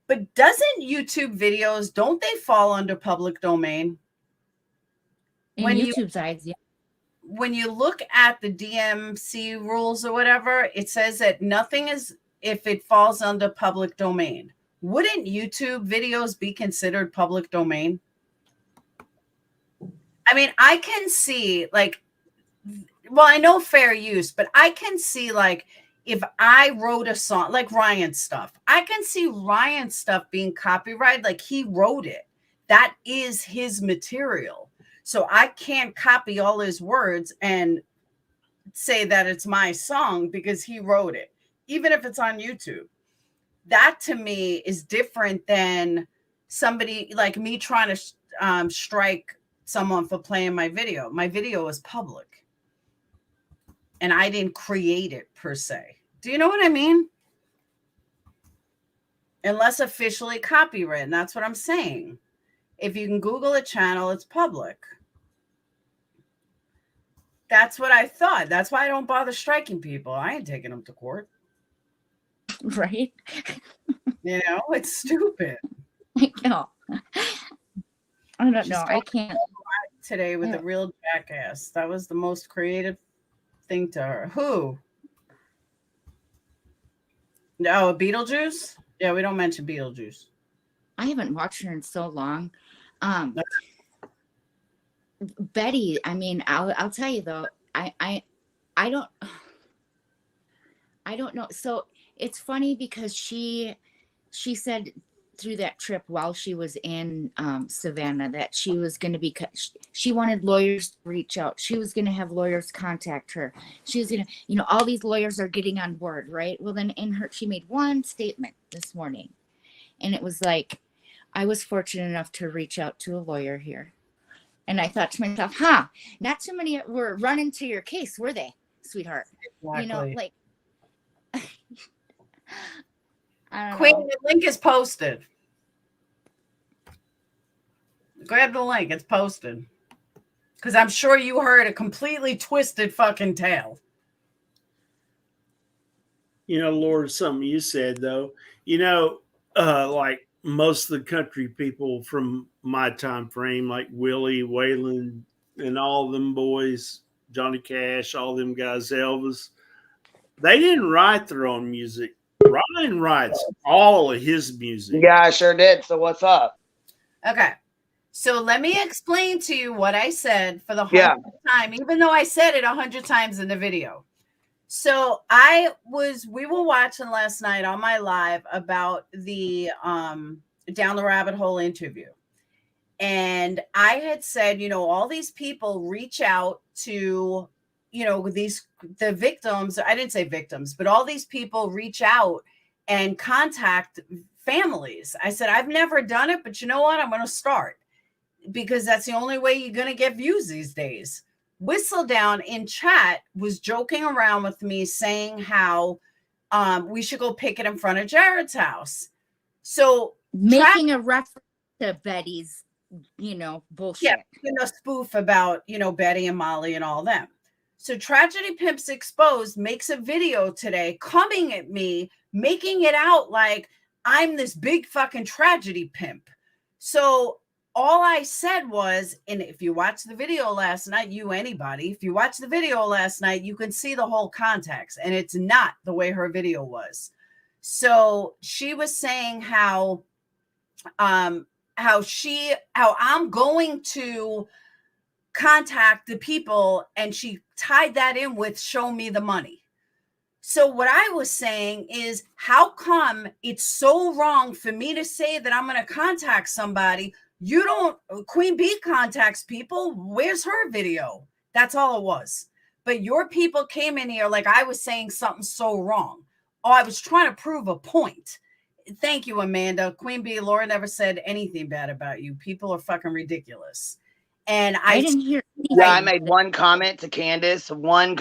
but doesn't YouTube videos, don't they fall under public domain? In YouTube's eyes, yeah. When you look at the DMC rules or whatever, it says that nothing is if it falls under public domain. Wouldn't YouTube videos be considered public domain? I mean, I can see like, well, I know fair use, but I can see like if I wrote a song like Ryan's stuff, I can see Ryan's stuff being copyrighted, like he wrote it. That is his material. So I can't copy all his words and say that it's my song because he wrote it, even if it's on YouTube. That to me is different than somebody like me trying to strike someone for playing my video. My video is public and I didn't create it per se. Do you know what I mean? Unless officially copyrighted. And that's what I'm saying. If you can Google a channel, it's public. That's what I thought. That's why I don't bother striking people. I ain't taking them to court. Right? You know, it's stupid. I know. I don't know. I can't. Today with a real jackass. That was the most creative thing to her. Who? No, Beetlejuice? Yeah, we don't mention Beetlejuice. I haven't watched her in so long. Betty, I mean, I'll tell you though, I don't know. So it's funny because she said through that trip while she was in Savannah that she was going to be, she wanted lawyers to reach out. She was going to have lawyers contact her. She was going to, all these lawyers are getting on board, right? Well, then she made one statement this morning, and it was like, I was fortunate enough to reach out to a lawyer here. And I thought to myself, not too many were running to your case, were they, sweetheart? Exactly. Like, I don't Queen, know. the link is posted. Grab the link. It's posted. Because I'm sure you heard a completely twisted fucking tale. Laura, something you said, though, like most of the country people from my time frame, like Willie, Waylon, and all them boys, Johnny Cash, all them guys, Elvis, they didn't write their own music. Ryan writes all of his music. Yeah, I sure did. So what's up? Okay. So let me explain to you what I said for the 100th time, even though I said it 100 times in the video. So we were watching last night on my live about the Down the Rabbit Hole interview. And I had said, all these people reach out to, the victims. I didn't say victims, but all these people reach out and contact families. I said, I've never done it, but you know what? I'm going to start because that's the only way you're going to get views these days. Whistledown in chat was joking around with me saying how we should go picket in front of Jared's house. So making a reference to Betty's, bullshit. Yeah, spoof about, Betty and Molly and all them. So Tragedy Pimps Exposed makes a video today coming at me, making it out like I'm this big fucking tragedy pimp. So all I said was, and if you watch the video last night, if you watch the video last night, you can see the whole context, and it's not the way her video was. So she was saying how I'm going to contact the people, and she tied that in with show me the money. So what I was saying is, how come it's so wrong for me to say that I'm going to contact somebody? You don't, Queen Bee contacts people. Where's her video? That's all it was. But your people came in here like I was saying something so wrong. Oh, I was trying to prove a point. Thank you, Amanda. Queen Bee, Laura never said anything bad about you. People are fucking ridiculous. And I didn't hear. Yeah, I made one comment to Candace on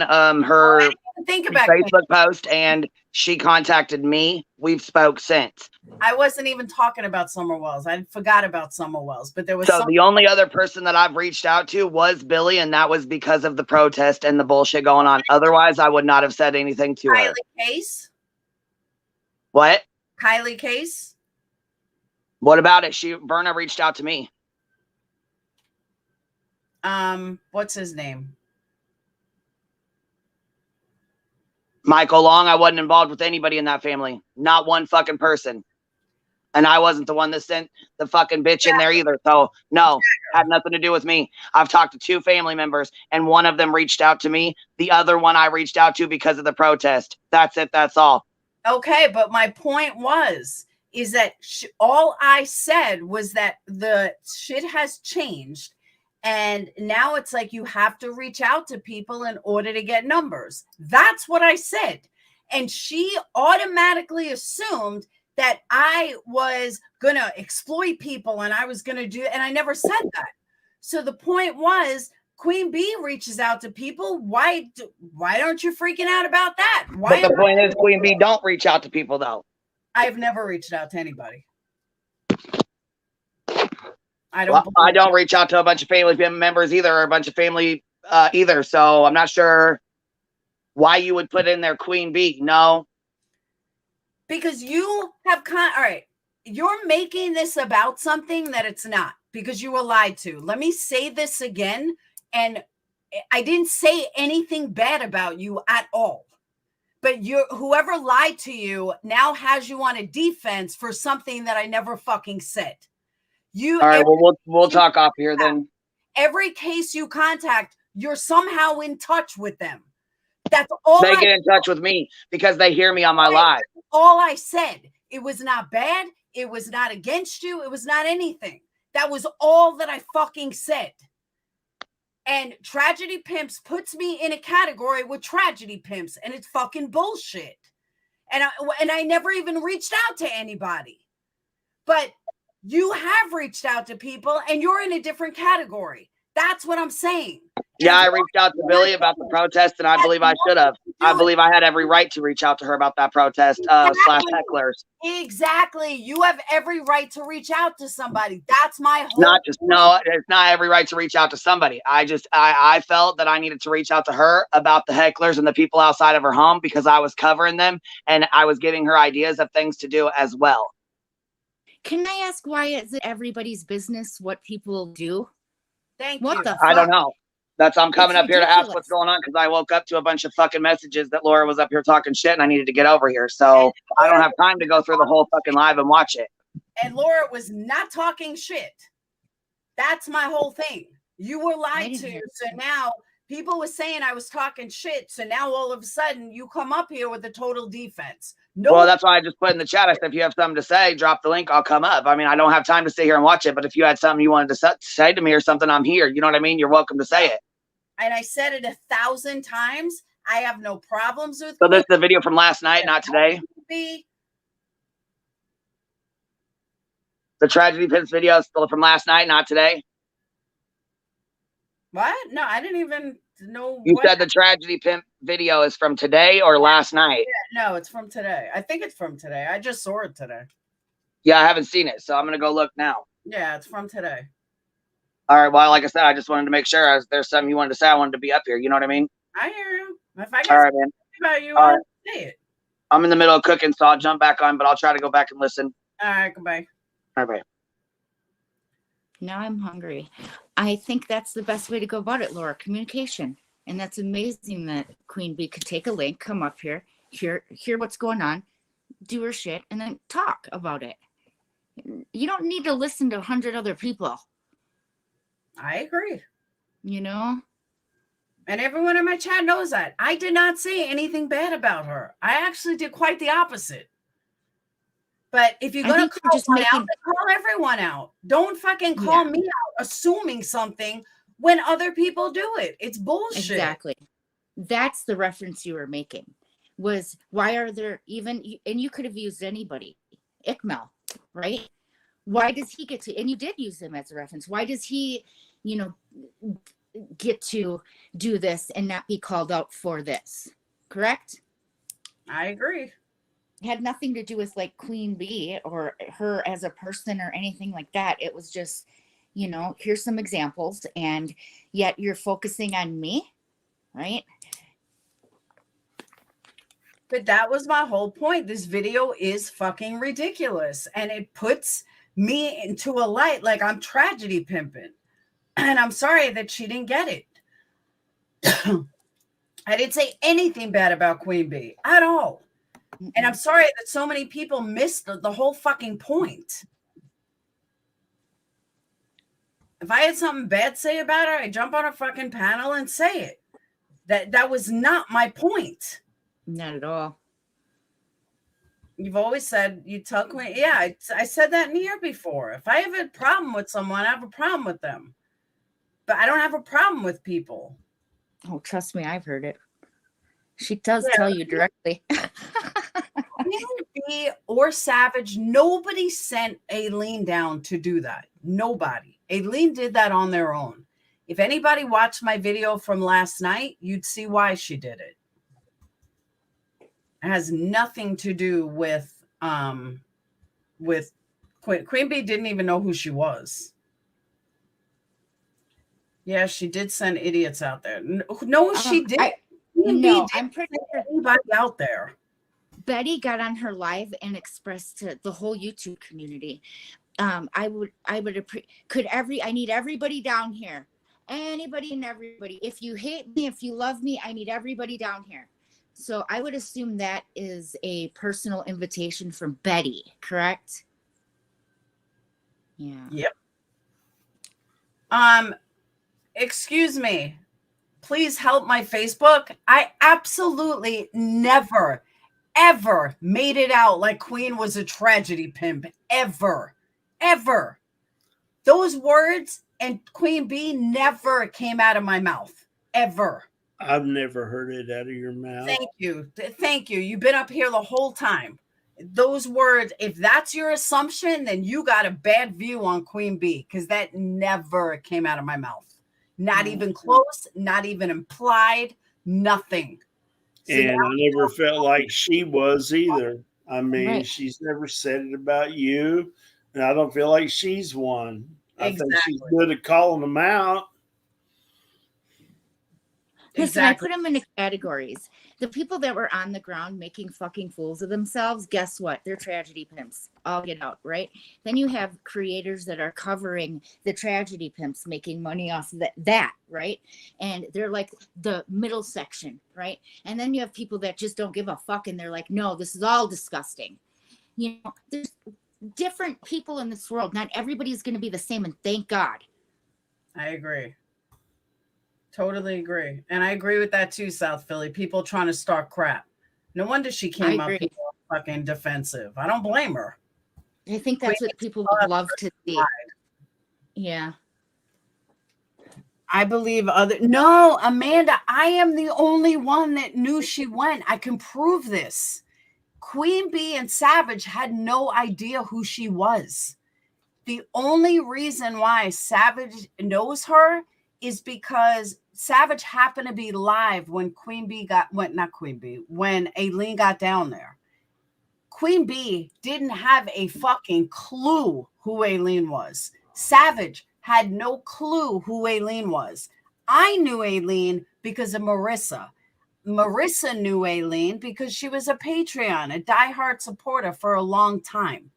her think about Facebook post, and she contacted me. We've spoke since. I wasn't even talking about Summer Wells. I forgot about Summer Wells, but there was So the only other person that I've reached out to was Billy, and that was because of the protest and the bullshit going on. Otherwise, I would not have said anything to her. Kylie Case. What? Kylie Case. What about it? Berna reached out to me. What's his name? Michael Long. I wasn't involved with anybody in that family. Not one fucking person. And I wasn't the one that sent the fucking bitch in there either. So no, had nothing to do with me. I've talked to 2 family members, and one of them reached out to me. The other one I reached out to because of the protest. That's it. That's all. Okay, but my point is that all I said was that the shit has changed. And now it's like you have to reach out to people in order to get numbers. That's what I said. And she automatically assumed that I was going to exploit people and I was going to do, and I never said that. So the point was, Queen Bee reaches out to people. Why aren't you freaking out about that? But the point is, Queen Bee don't reach out to people, though. I've never reached out to anybody. I don't reach out to a bunch of family members either, or a bunch of family either. So I'm not sure why you would put in there Queen Bee. No. Because you have all right. You're making this about something that it's not, because you were lied to. Let me say this again. And I didn't say anything bad about you at all. But whoever lied to you now has you on a defense for something that I never fucking said. All right, well, we'll talk off here then. Every case you contact, you're somehow in touch with them. That's all. They get in touch with me because they hear me on my live. All I said. It was not bad. It was not against you. It was not anything. That was all that I fucking said. And Tragedy Pimps puts me in a category with Tragedy Pimps, and it's fucking bullshit. And I never even reached out to anybody. But you have reached out to people, and you're in a different category. That's what I'm saying. Yeah, I reached out to Billy about the protest, and I believe I should have. I believe I had every right to reach out to her about that protest / hecklers. Exactly. You have every right to reach out to somebody. That's my whole. It's not every right to reach out to somebody. I felt that I needed to reach out to her about the hecklers and the people outside of her home because I was covering them, and I was giving her ideas of things to do as well. Can I ask, why is it everybody's business what people do? Thank you. What the fuck? I don't know. I'm coming up here to ask what's going on because I woke up to a bunch of fucking messages that Laura was up here talking shit, and I needed to get over here. So I don't have time to go through the whole fucking live and watch it. And Laura was not talking shit. That's my whole thing. You were lied to. So now people were saying I was talking shit. So now all of a sudden you come up here with a total defense. Well, that's why I just put in the chat. I said, if you have something to say, drop the link. I'll come up. I mean, I don't have time to sit here and watch it, but if you had something you wanted to say to me or something, I'm here. You know what I mean? You're welcome to say it. And I said it 1,000 times. I have no problems with. So this is the video from last night, not today. The Tragedy Pimps video is still from last night, not today. What? No, I didn't even know. You said the Tragedy Pimp video is from today or last night? Yeah, no, it's from today. I think it's from today. I just saw it today. Yeah, I haven't seen it, so I'm going to go look now. Yeah, it's from today. All right, well, like I said, I just wanted to make sure there's something you wanted to say. I wanted to be up here. You know what I mean? I hear you. If I All right, man. about you, All I'll right. say it. I'm in the middle of cooking, so I'll jump back on, but I'll try to go back and listen. All right, goodbye. All right, bye. Now I'm hungry. I think that's the best way to go about it, Laura. Communication. And that's amazing that Queen Bee could take a link, come up here, hear what's going on, do her shit, and then talk about it. You don't need to listen to 100 other people. I agree. You know? And everyone in my chat knows that. I did not say anything bad about her. I actually did quite the opposite. But if you're going to call just one out, then call everyone out. Don't fucking call me out assuming something when other people do it. It's bullshit. Exactly. That's the reference you were making, was why are there even, and you could have used anybody, Ikmel, right? Why does he get to, and you did use him as a reference. Why does he, you know, get to do this and not be called out for this? Correct? I agree. It had nothing to do with like Queen Bee or her as a person or anything like that. It was just, you know, here's some examples, and yet you're focusing on me, right? But that was my whole point. This video is fucking ridiculous, and it puts me into a light like I'm tragedy pimping. And I'm sorry that she didn't get it. I didn't say anything bad about Queen Bee at all. And I'm sorry that so many people missed the whole fucking point. If I had something bad to say about her, I'd jump on a fucking panel and say it. That was not my point. Not at all. You've always said you tell Queen. Yeah, I said that in here before. If I have a problem with someone, I have a problem with them. But I don't have a problem with people. Oh, trust me, I've heard it. She does tell you directly. Queen Bee or Savage, nobody sent Aileen down to do that. Nobody. Aileen did that on their own. If anybody watched my video from last night, you'd see why she did it. It has nothing to do with Queen Bee didn't even know who she was. Yeah, she did send idiots out there. No, she didn't. No, I'm pretty sure anybody out there. Betty got on her live and expressed to the whole YouTube community. I need everybody down here. Anybody and everybody. If you hate me, if you love me, I need everybody down here. So I would assume that is a personal invitation from Betty, correct? Yeah. Yep. Excuse me. Please help my Facebook. I absolutely never, ever made it out like Queen was a tragedy pimp. Ever. Ever. Those words and Queen Bee never came out of my mouth. Ever. I've never heard it out of your mouth. Thank you. Thank you. You've been up here the whole time. Those words, if that's your assumption, then you got a bad view on Queen Bee, because that never came out of my mouth. Not even close, not even implied, nothing. And I never felt like she was either. I mean, she's never said it about you, and I don't feel like she's one. I think she's good at calling them out. Listen, I put them into categories. The people that were on the ground making fucking fools of themselves, guess what? They're tragedy pimps. All get out, right? Then you have creators that are covering the tragedy pimps, making money off of that, right? And they're like the middle section, right? And then you have people that just don't give a fuck, and they're like, no, this is all disgusting. You know, there's different people in this world. Not everybody's going to be the same, and thank God. I agree. Totally agree. And I agree with that too, South Philly. People trying to start crap. No wonder she came up here fucking defensive. I don't blame her. I think that's what people would love to see. Yeah. I believe No, Amanda, I am the only one that knew she went. I can prove this. Queen Bee and Savage had no idea who she was. The only reason why Savage knows her is because Savage happened to be live when when Aileen got down there. Queen Bee didn't have a fucking clue who Aileen was. Savage had no clue who Aileen was. I knew Aileen because of Marissa. Marissa knew Aileen because she was a Patreon, a diehard supporter for a long time.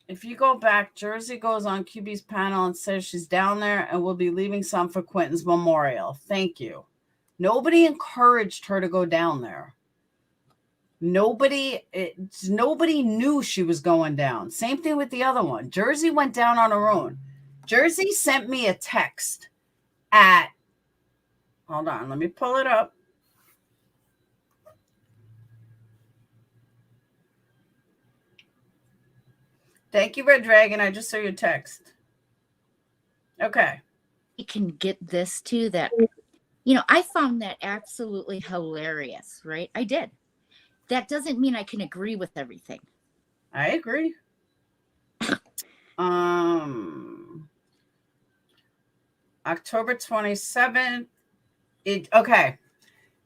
If you go back, Jersey goes on QB's panel and says she's down there and will be leaving some for Quentin's memorial. Thank you. Nobody encouraged her to go down there. Nobody knew she was going down. Same thing with the other one. Jersey went down on her own. Jersey sent me a text at, hold on, let me pull it up. Thank you, Red Dragon. I just saw your text. Okay. You can get this too, that, I found that absolutely hilarious, right? I did. That doesn't mean I can agree with everything. I agree. October 27th. Okay.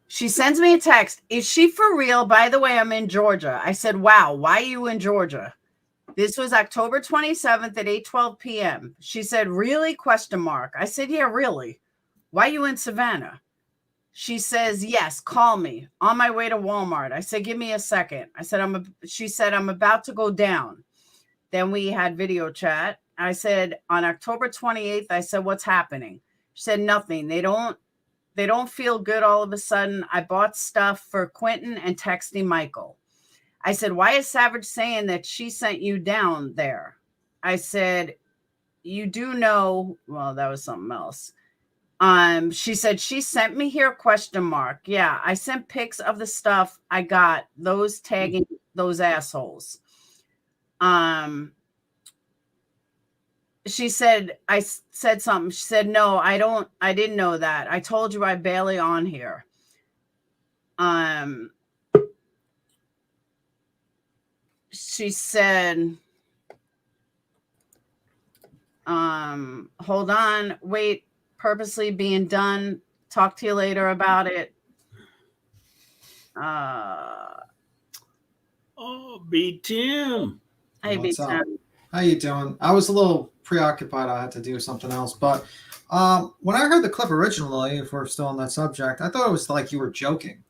She sends me a text. Is she for real? By the way, I'm in Georgia. I said, wow, why are you in Georgia? This was October 27th at 8:12 p.m. She said, really? ? I said, yeah, really. Why are you in Savannah? She says, yes, call me. On my way to Walmart. I said, give me a second. I said, she said, I'm about to go down. Then we had video chat. I said, on October 28th, I said, what's happening? She said, nothing. They don't feel good all of a sudden. I bought stuff for Quentin and texting Michael. I said, why is Savage saying that she sent you down there? I said, you do know, well, that was something else. She said, she sent me here ? Yeah, I sent pics of the stuff I got, those tagging those assholes. She said, I said something. She said, no, I didn't know that. I told you I barely on here. She said, hold on, wait, purposely being done. Talk to you later about it. B Tim. Hey, B What's up? Tim. How you doing? I was a little preoccupied. I had to do something else. But when I heard the clip originally, if we're still on that subject, I thought it was like you were joking.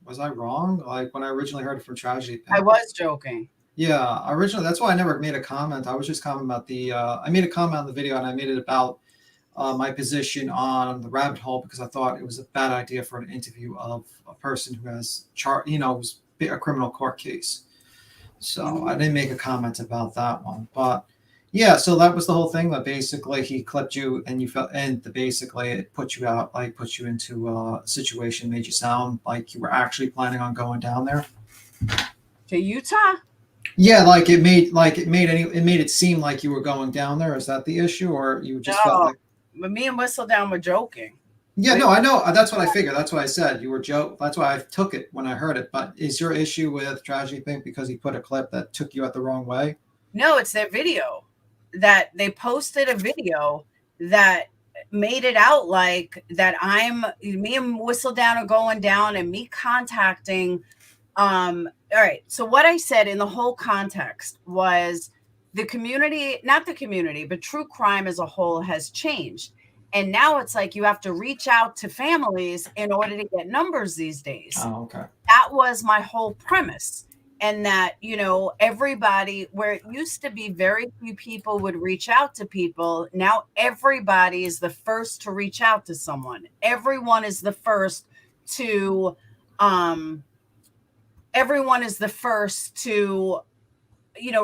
Was I wrong? Like when I originally heard it from Tragedy Pimp? I was joking. Yeah, originally. That's why I never made a comment. I was just commenting about the. I made a comment on the video, and I made it about my position on the rabbit hole because I thought it was a bad idea for an interview of a person who has was a criminal court case. So I didn't make a comment about that one, but yeah. So that was the whole thing. That basically he clipped you, and you felt, and basically it put you out, like put you into a situation, made you sound like you were actually planning on going down there to Utah. Yeah, it made it seem like you were going down there. Is that the issue, or you just felt like? But me and Whistledown were joking. Yeah, no, I know. That's what I figured. That's what I said. You were joke. That's why I took it when I heard it. But is your issue with Tragedy Pink because he put a clip that took you out the wrong way? No, it's their video that they posted a video that made it out like that me and Whistledown are going down and me contacting. All right. So what I said in the whole context was the community, not the community, but true crime as a whole has changed. And now it's like you have to reach out to families in order to get numbers these days. Oh, okay. That was my whole premise. And that, everybody, where it used to be very few people would reach out to people, now everybody is the first to reach out to someone. Everyone is the first to,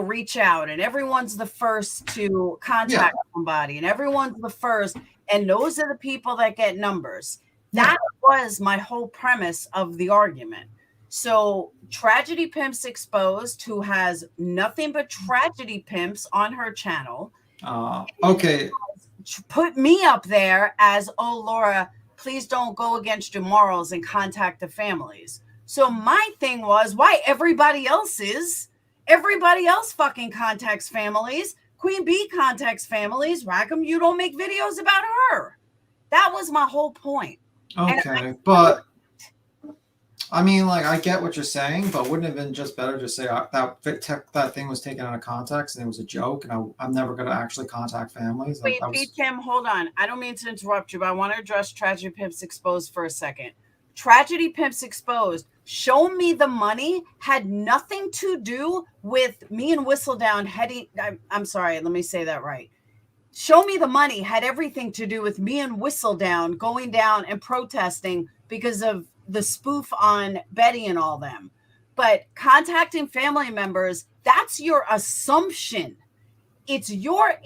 reach out, and everyone's the first to contact somebody, and everyone's the first. And those are the people that get numbers. That was my whole premise of the argument. So Tragedy Pimps Exposed, who has nothing but tragedy pimps on her channel. Okay. Put me up there as, oh, Laura, please don't go against your morals and contact the families. So my thing was, why everybody else fucking contacts families. Queen Bee contacts families. How come you don't make videos about her? That was my whole point. Okay, but I mean, I get what you're saying, but wouldn't it have been just better to say that thing was taken out of context and it was a joke, and I'm never going to actually contact families? Wait, Pete Kim, hold on. I don't mean to interrupt you, but I want to address Tragedy Pimps Exposed for a second. Tragedy Pimps Exposed Show Me the Money had nothing to do with me and Whistledown heading. I'm sorry, let me say that right. Show Me the Money had everything to do with me and Whistledown going down and protesting because of the spoof on Betty and all them. But contacting family members, that's your assumption. It's your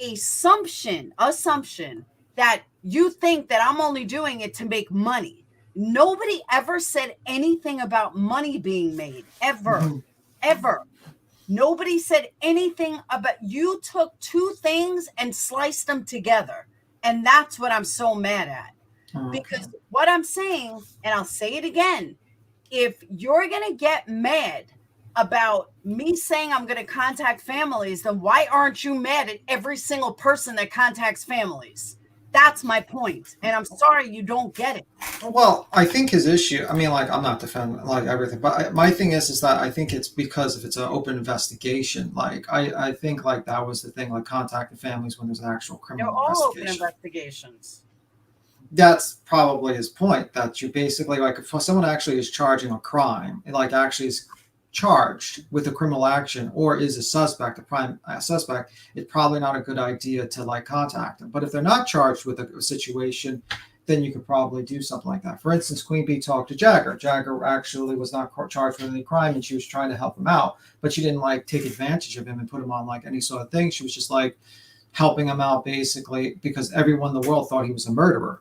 assumption that you think that I'm only doing it to make money. Nobody ever said anything about money being made, ever. Nobody said anything about, you took two things and sliced them together. And that's what I'm so mad at. Because what I'm saying, and I'll say it again, if you're going to get mad about me saying I'm going to contact families, then why aren't you mad at every single person that contacts families? That's my point. And I'm sorry you don't get it. Well, I think his issue, I mean, like, I'm not defending like everything, but my thing is that I think it's because if it's an open investigation, like, I think like that was the thing, like contacting families when there's an actual They're criminal all open investigation. investigations. That's probably his point, that you basically, like, if someone actually is charging a crime, like actually is charged with a criminal action or is a suspect, a prime suspect, it's probably not a good idea to like contact them. But if they're not charged with a situation, then you could probably do something like that. For instance, Queen Bee talked to Jagger. Jagger actually was not charged with any crime, and she was trying to help him out, but she didn't like take advantage of him and put him on like any sort of thing. She was just like helping him out basically because everyone in the world thought he was a murderer.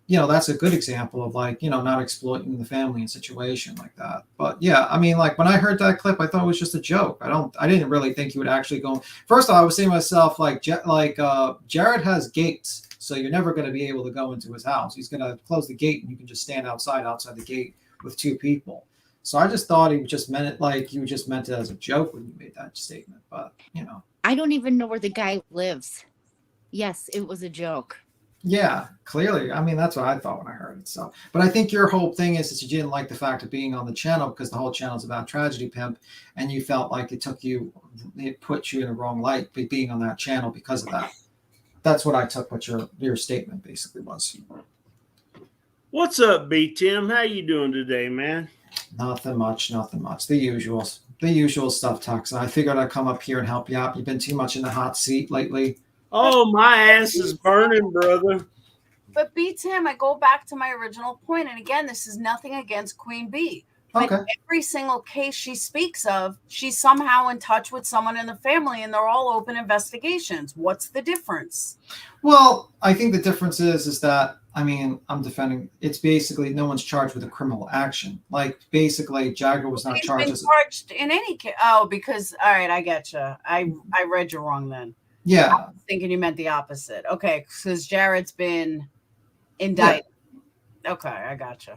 You know, that's a good example of like, you know, not exploiting the family in a situation like that. But yeah, I mean, like when I heard that clip, I thought it was just a joke. I didn't really think he would actually go. First of all, I was saying to myself, like, Jared has gates, so you're never going to be able to go into his house. He's going to close the gate and you can just stand outside the gate with two people. So I just thought he just meant it like you just meant it as a joke when you made that statement. But, you know, I don't even know where the guy lives. Yes, it was a joke. yeah, clearly. I mean, that's what I thought when I heard it. So, but I think your whole thing is that you didn't like the fact of being on the channel because the whole channel is about Tragedy Pimp, and you felt like it put you in a wrong light being on that channel because of that. That's what I took what your statement basically was. What's up, B Tim? How you doing today, man? Nothing much. The usual stuff, Tucson. I figured I'd come up here and help you out. You've been too much in the hot seat lately. Oh, my ass is burning, brother. But B Tim, I go back to my original point, and again, this is nothing against Queen Bee. But Okay. every single case she speaks of, she's somehow in touch with someone in the family, and they're all open investigations. What's the difference? Well, I think the difference is that, I mean, I'm defending, it's basically no one's charged with a criminal action. Like, basically, Jagger was not He's charged been as charged in any case. Oh, because, all right, I get you. I read you wrong then. Yeah. I was thinking you meant the opposite. Okay, because Jared's been indicted. Yeah. Okay, I got you.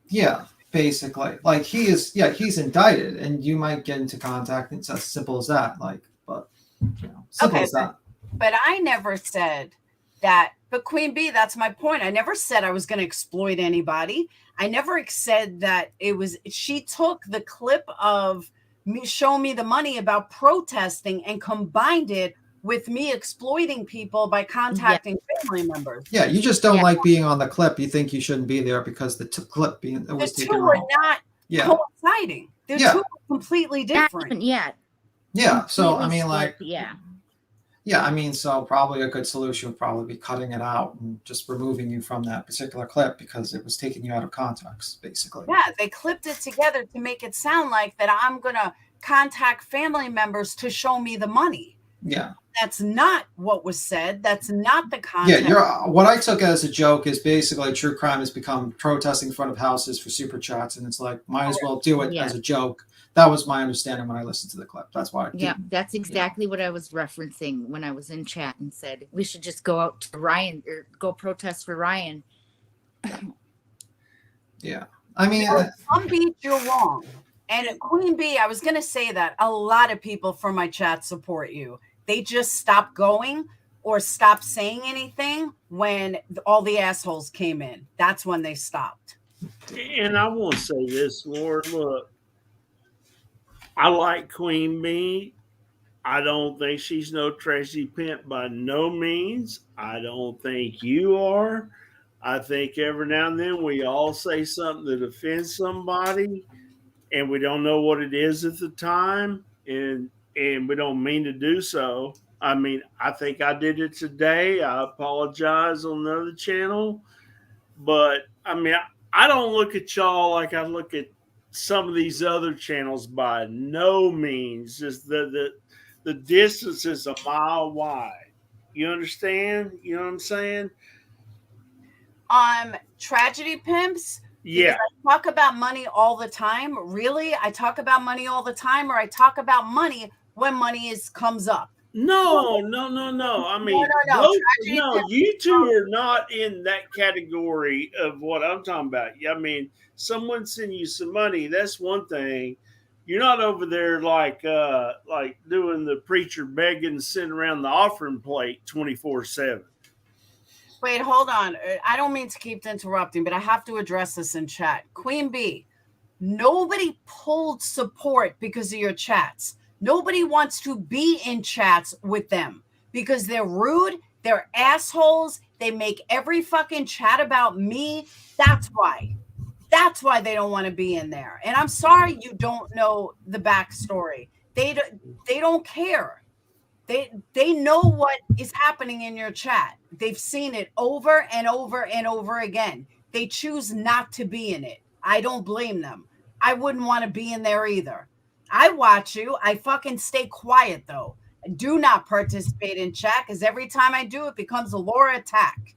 Yeah, basically. Like, he's indicted, and you might get into contact. It's as simple as that. Like, but, you know, simple as that. But I never said that. But Queen Bee, that's my point. I never said I was going to exploit anybody. I never said that it was. She took the clip of me, Show Me the Money about protesting, and combined it with me exploiting people by contacting family members. Yeah, you just don't like being on the clip. You think you shouldn't be there because the clip was taken two were wrong. not coinciding. They're two completely different. Yeah. So I mean, like, yeah, I mean, so probably a good solution would probably be cutting it out and just removing you from that particular clip because it was taking you out of context, basically. Yeah, they clipped it together to make it sound like that I'm gonna contact family members to show me the money. Yeah. That's not what was said. That's not the context. Yeah, what I took as a joke is basically true crime has become protesting in front of houses for super chats, and it's like, might as well do it as a joke. That was my understanding when I listened to the clip. That's why. That's exactly what I was referencing when I was in chat and said we should just go out to Ryan or go protest for Ryan. Yeah, I mean, some beat you're wrong, and Queen Bee, I was gonna say that a lot of people from my chat support you. They just stopped going or stopped saying anything when all the assholes came in. That's when they stopped. And I want to say this, Lord, look, I like Queen Bee. I don't think she's no trashy pimp by no means. I don't think you are. I think every now and then we all say something that offends somebody, and we don't know what it is at the time, and we don't mean to do so. I mean, I think I did it today. I apologize on another channel, but I mean, I don't look at y'all like I look at some of these other channels by no means. Just the distance is a mile wide. You understand? You know what I'm saying? Tragedy pimps. Yeah. I talk about money all the time. Really? I talk about money all the time, or I talk about money when money comes up. No. I mean, no, you two are not in that category of what I'm talking about. I mean, someone send you some money, that's one thing. You're not over there like doing the preacher begging, sitting around the offering plate 24/7. Wait, hold on. I don't mean to keep interrupting, but I have to address this in chat. Queen B, nobody pulled support because of your chats. Nobody wants to be in chats with them because they're rude, they're assholes, they make every fucking chat about me. That's why. That's why they don't want to be in there. And I'm sorry you don't know the backstory. They don't care. They know what is happening in your chat. They've seen it over and over and over again. They choose not to be in it. I don't blame them. I wouldn't want to be in there either. I watch you. I fucking stay quiet though. I do not participate in chat because every time I do, it becomes a Laura attack.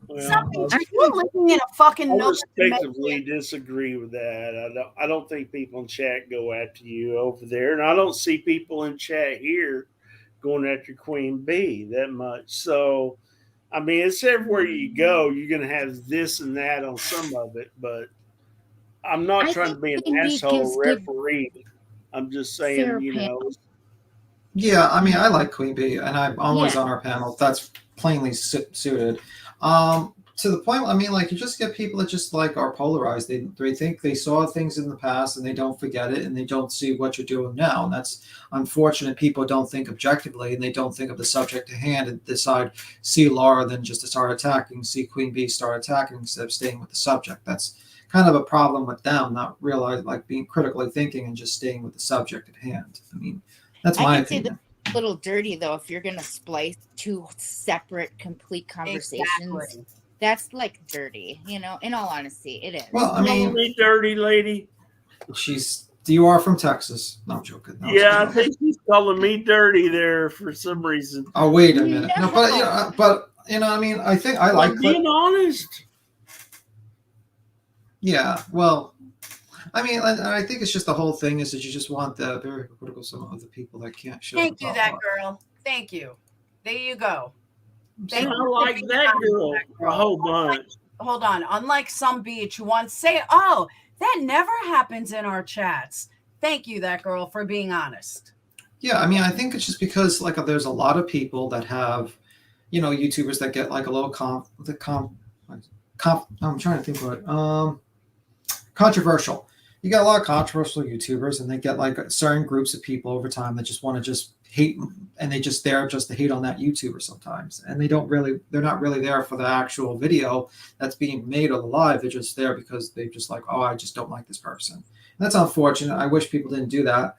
Well, you're living in a fucking I respectively disagree with that. I don't think people in chat go after you over there, and I don't see people in chat here going after Queen B that much. So, I mean, it's everywhere you go, you're going to have this and that on some of it, but I'm not trying to be an asshole referee. I'm just saying, you know. Yeah, I mean, I like Queen Bee, and I'm always on our panel. That's plainly suited. To the point, I mean, like, you just get people that just like are polarized. They think they saw things in the past and they don't forget it, and they don't see what you're doing now. And that's unfortunate. People don't think objectively, and they don't think of the subject at hand and decide, see Laura, then just to start attacking, see Queen Bee start attacking instead of staying with the subject. That's kind of a problem with them, not realize, like, being critically thinking and just staying with the subject at hand. I mean, that's my opinion. Say that's a little dirty though if you're gonna splice two separate complete conversations. Exactly. That's like dirty, you know. In all honesty, it is. Well, I mean, dirty lady. You are from Texas. No, I'm joking. No, yeah, I think she's calling me dirty there for some reason. Oh, wait a minute. No, but I mean, I think I like being honest. Yeah, well, I mean, I think it's just the whole thing is that you just want the very critical some of the people that can't show. Thank you, that girl. Thank you. There you go. I like that girl a whole bunch. Hold on. Unlike some bitch who wants to say, oh, that never happens in our chats. Thank you, that girl, for being honest. Yeah, I mean, I think it's just because like there's a lot of people that have, YouTubers that get like a little I'm trying to think of it. Controversial. You got a lot of controversial YouTubers, and they get like certain groups of people over time that just want to just hate, and they're just to hate on that YouTuber sometimes, and they're not really there for the actual video that's being made or the live. They're just there because they just like, oh, I just don't like this person. And that's unfortunate. I wish people didn't do that.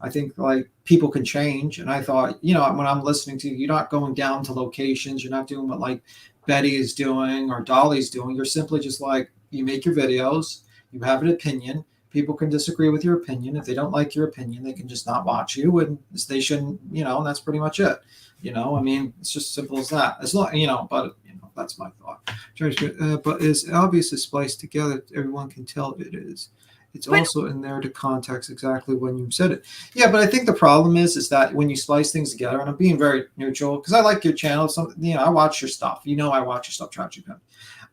I think like people can change, and I thought, when I'm listening to you, you're not going down to locations. You're not doing what like Betty is doing or Dolly's doing. You're simply just like, you make your videos, you have an opinion. People can disagree with your opinion. If they don't like your opinion, they can just not watch you, and they shouldn't, and that's pretty much it. I mean, it's just simple as that. As long, but that's my thought. But it's obviously spliced together. Everyone can tell it is. It's also in there to context exactly when you said it. Yeah, but I think the problem is that when you splice things together, and I'm being very neutral because I like your channel. I watch your stuff. I watch your stuff, Tragedy Pimp.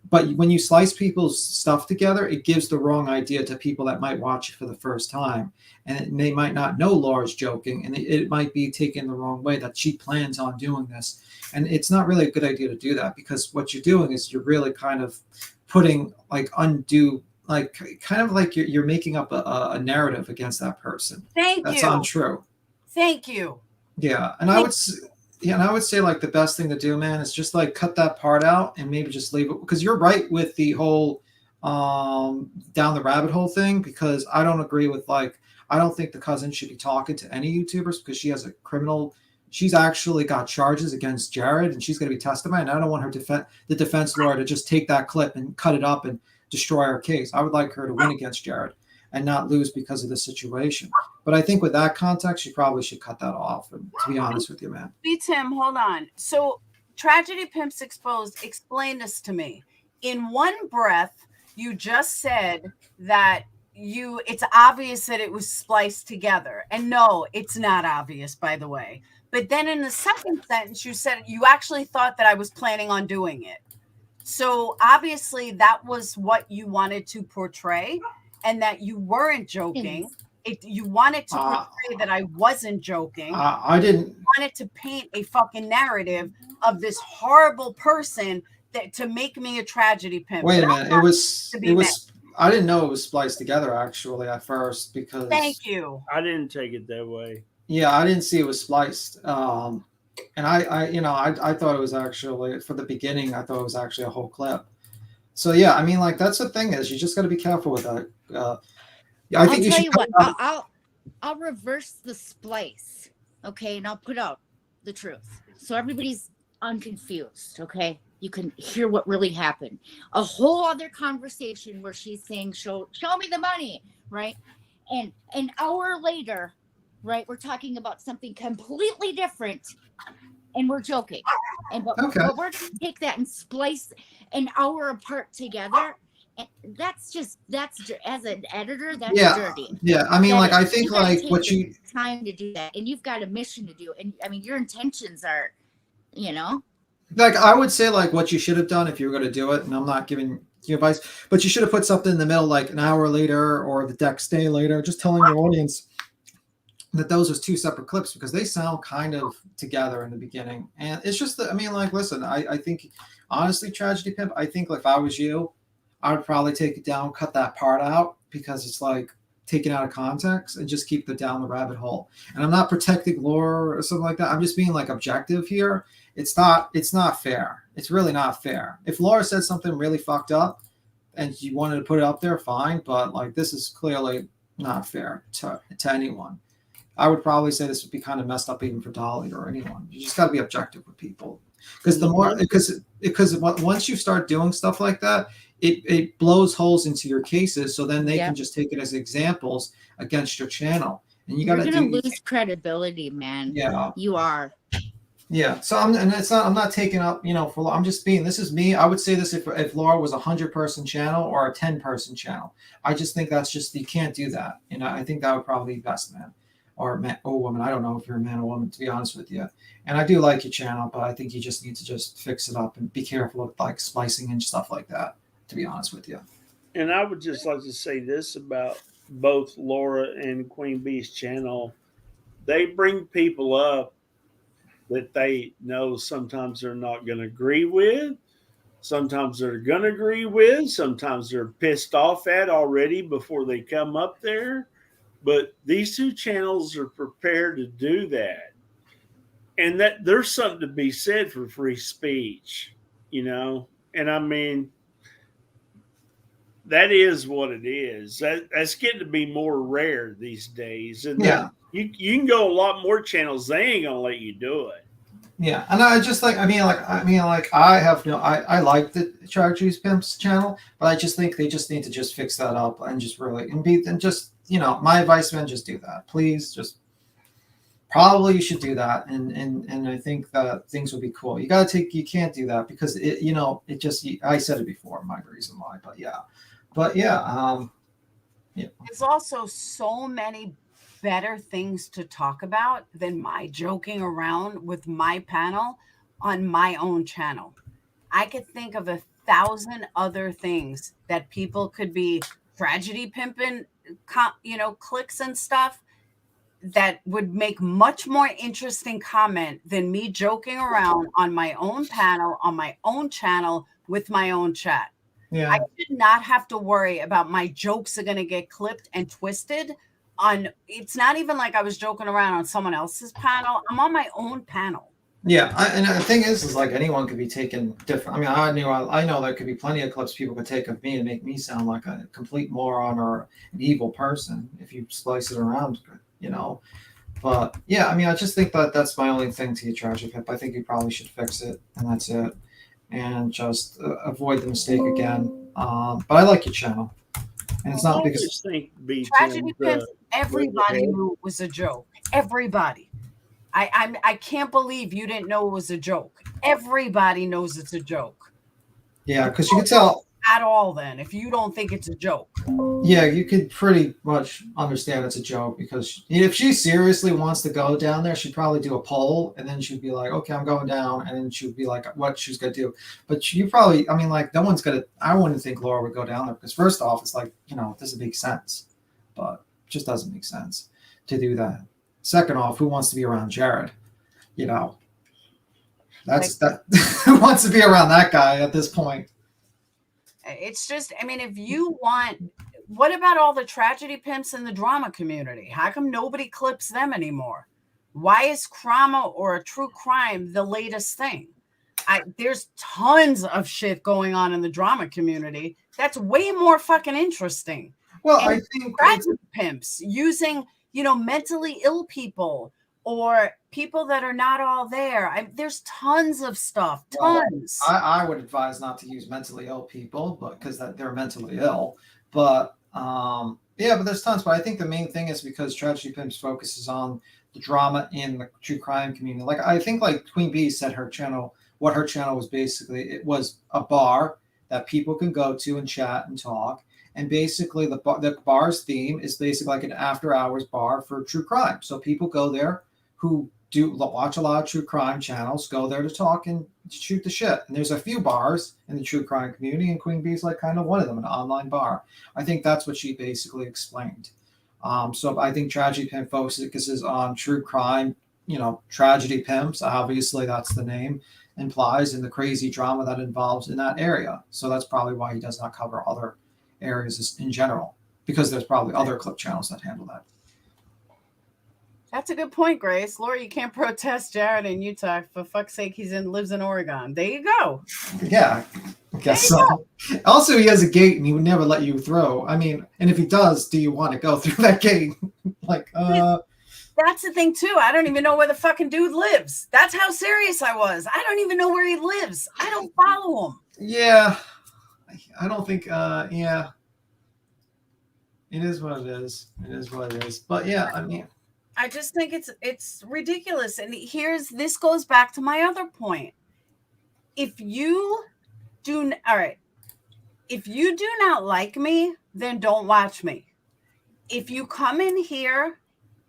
But when you slice people's stuff together, it gives the wrong idea to people that might watch it for the first time. And they might not know Laura's joking, and it might be taken the wrong way that she plans on doing this. And it's not really a good idea to do that, because what you're doing is you're really kind of putting like undue, like kind of like you're making up a narrative against that person. Thank you. That's untrue. Thank you. Yeah. And I would, Yeah, and I would say like the best thing to do, man, is just like cut that part out and maybe just leave it, because you're right with the whole down the rabbit hole thing, because I don't agree with like, I don't think the cousin should be talking to any YouTubers because she has a criminal. She's actually got charges against Jared and she's going to be testifying. I don't want her the defense lawyer to just take that clip and cut it up and destroy her case. I would like her to win against Jared and not lose because of the situation. But I think with that context, you probably should cut that off. And to be honest with you, man. Be Tim, hold on. So Tragedy Pimps Exposed, explain this to me. In one breath, you just said that it's obvious that it was spliced together. And no, it's not obvious, by the way. But then in the second sentence, you said you actually thought that I was planning on doing it. So obviously that was what you wanted to portray, and that you weren't joking. You wanted to portray that I wasn't joking. I didn't. You wanted to paint a fucking narrative of this horrible person to make me a tragedy pimp. Wait a minute. It was. I didn't know it was spliced together actually at first, because. Thank you. I didn't take it that way. Yeah, I didn't see it was spliced. And I thought it was actually, for the beginning, I thought it was actually a whole clip. So yeah, I mean, like, that's the thing, is you just got to be careful with that. I think I'll tell you what. I'll reverse the splice, okay, and I'll put out the truth so everybody's unconfused. Okay, you can hear what really happened. A whole other conversation where she's saying, "Show me the money," right? And an hour later, right, we're talking about something completely different, and we're joking. But we're going to take that and splice an hour apart together. And that's as an editor, that's dirty. Yeah, I mean, like, I think like what you time to do that, and you've got a mission to do, and I mean, your intentions are, like, I would say like what you should have done if you were going to do it, and I'm not giving you advice, but you should have put something in the middle, like an hour later or the next day later, just telling your audience that those was two separate clips, because they sound kind of together in the beginning. And it's just that, I mean, like, listen, I think honestly, Tragedy Pimp, I think like if I was you, I would probably take it down, cut that part out, because it's like taken out of context, and just keep the down the rabbit hole. And I'm not protecting Laura or something like that. I'm just being like objective here. It's not fair. It's really not fair. If Laura said something really fucked up and you wanted to put it up there, fine. But like, this is clearly not fair to anyone. I would probably say this would be kind of messed up even for Dolly or anyone. You just got to be objective with people, because the more, because once you start doing stuff like that, it blows holes into your cases. So then they can just take it as examples against your channel, and you're going to lose credibility, man. Yeah, you are. Yeah. So I'm not taking up, I'm just being, this is me. I would say this if Laura was a 100-person channel or a 10-person channel. I just think that's just, you can't do that. I think that would probably be best, man. Or man or woman. I don't know if you're a man or woman, to be honest with you. And I do like your channel, but I think you just need to just fix it up and be careful of like splicing and stuff like that, to be honest with you. And I would just like to say this about both Laura and Queen Bee's channel. They bring people up that they know sometimes they're not going to agree with. Sometimes they're going to agree with. Sometimes they're pissed off at already before they come up there. But these two channels are prepared to do that. And that there's something to be said for free speech, And I mean, that is what it is. That's getting to be more rare these days. And you can go a lot more channels. They ain't going to let you do it. Yeah. And I just like, I have I like the Tragedy Pimps channel, but I just think they just need to just fix that up and just really, my advice, man, just do that. Please, just probably you should do that. And I think that things will be cool. You can't do that because I said it before, my reason why, There's also so many better things to talk about than my joking around with my panel on my own channel. I could think of 1,000 other things that people could be tragedy pimping, clicks and stuff that would make much more interesting comment than me joking around on my own panel, on my own channel with my own chat. Yeah. I should not have to worry about my jokes are going to get clipped and twisted on. It's not even like I was joking around on someone else's panel. I'm on my own panel. Yeah, and the thing is like anyone could be taken different. I mean, I know there could be plenty of clips people could take of me and make me sound like a complete moron or an evil person if you slice it around, you know. But yeah, I mean, I just think that that's my only thing to you, Tragic Pip. I think you probably should fix it, and that's it, and just avoid the mistake again. But I like your channel, and it's not I because just think Tragedy B10's Pimps, everybody ahead. knew it was a joke. Everybody. I can't believe you didn't know it was a joke. Everybody knows it's a joke. yeah, because you can tell. At all, then, if you don't think it's a joke. Yeah, you could pretty much understand it's a joke because if she seriously wants to go down there, she'd probably do a poll and then she'd be like, okay, I'm going down. And then she'd be like, what she's going to do. But you probably, I mean, like, no one's going to, I wouldn't think Laura would go down there because, first off, it's like, you know, it doesn't make sense. But it just doesn't make sense to do that. Second off, who wants to be around Jared? You know, that's that. Who wants to be around that guy at this point? It's just, I mean, if you want, what about all the tragedy pimps in the drama community? How come nobody clips them anymore? Why is crime or a true crime the latest thing? There's tons of shit going on in the drama community that's way more fucking interesting. Well, and I think tragedy pimps using, you know, mentally ill people or people that are not all there. There's tons of stuff, tons. Well, I would advise not to use mentally ill people, but because they're mentally ill. But yeah, but there's tons. But I think the main thing is because Tragedy Pimps focuses on the drama in the true crime community. Like I think, like Queen Bee said, her channel, what her channel was basically, it was a bar that people can go to and chat and talk. And basically, the bar's theme is basically like an after hours bar for true crime. So people go there who do watch a lot of true crime channels, go there to talk and shoot the shit. And there's a few bars in the true crime community, and Queen Bee's like kind of one of them, an online bar. I think that's what she basically explained. So I think Tragedy Pimp focuses on true crime, you know, tragedy pimps. Obviously, that's the name implies, and the crazy drama that involves in that area. So that's probably why he does not cover other areas in general, because there's probably other clip channels that handle that. That's a good point, Grace. Laura, you can't protest Jared in Utah. For fuck's sake, lives in Oregon. There you go. Yeah, I guess so. Also, he has a gate and he would never let you through. I mean, and if he does, do you want to go through that gate? Like, that's the thing too. I don't even know where the fucking dude lives. That's how serious I was. I don't even know where he lives. I don't follow him. Yeah, I don't think. Yeah, it is what it is. It is what it is. But yeah, I mean, I just think it's ridiculous. And this goes back to my other point. If you do not like me, then don't watch me. If you come in here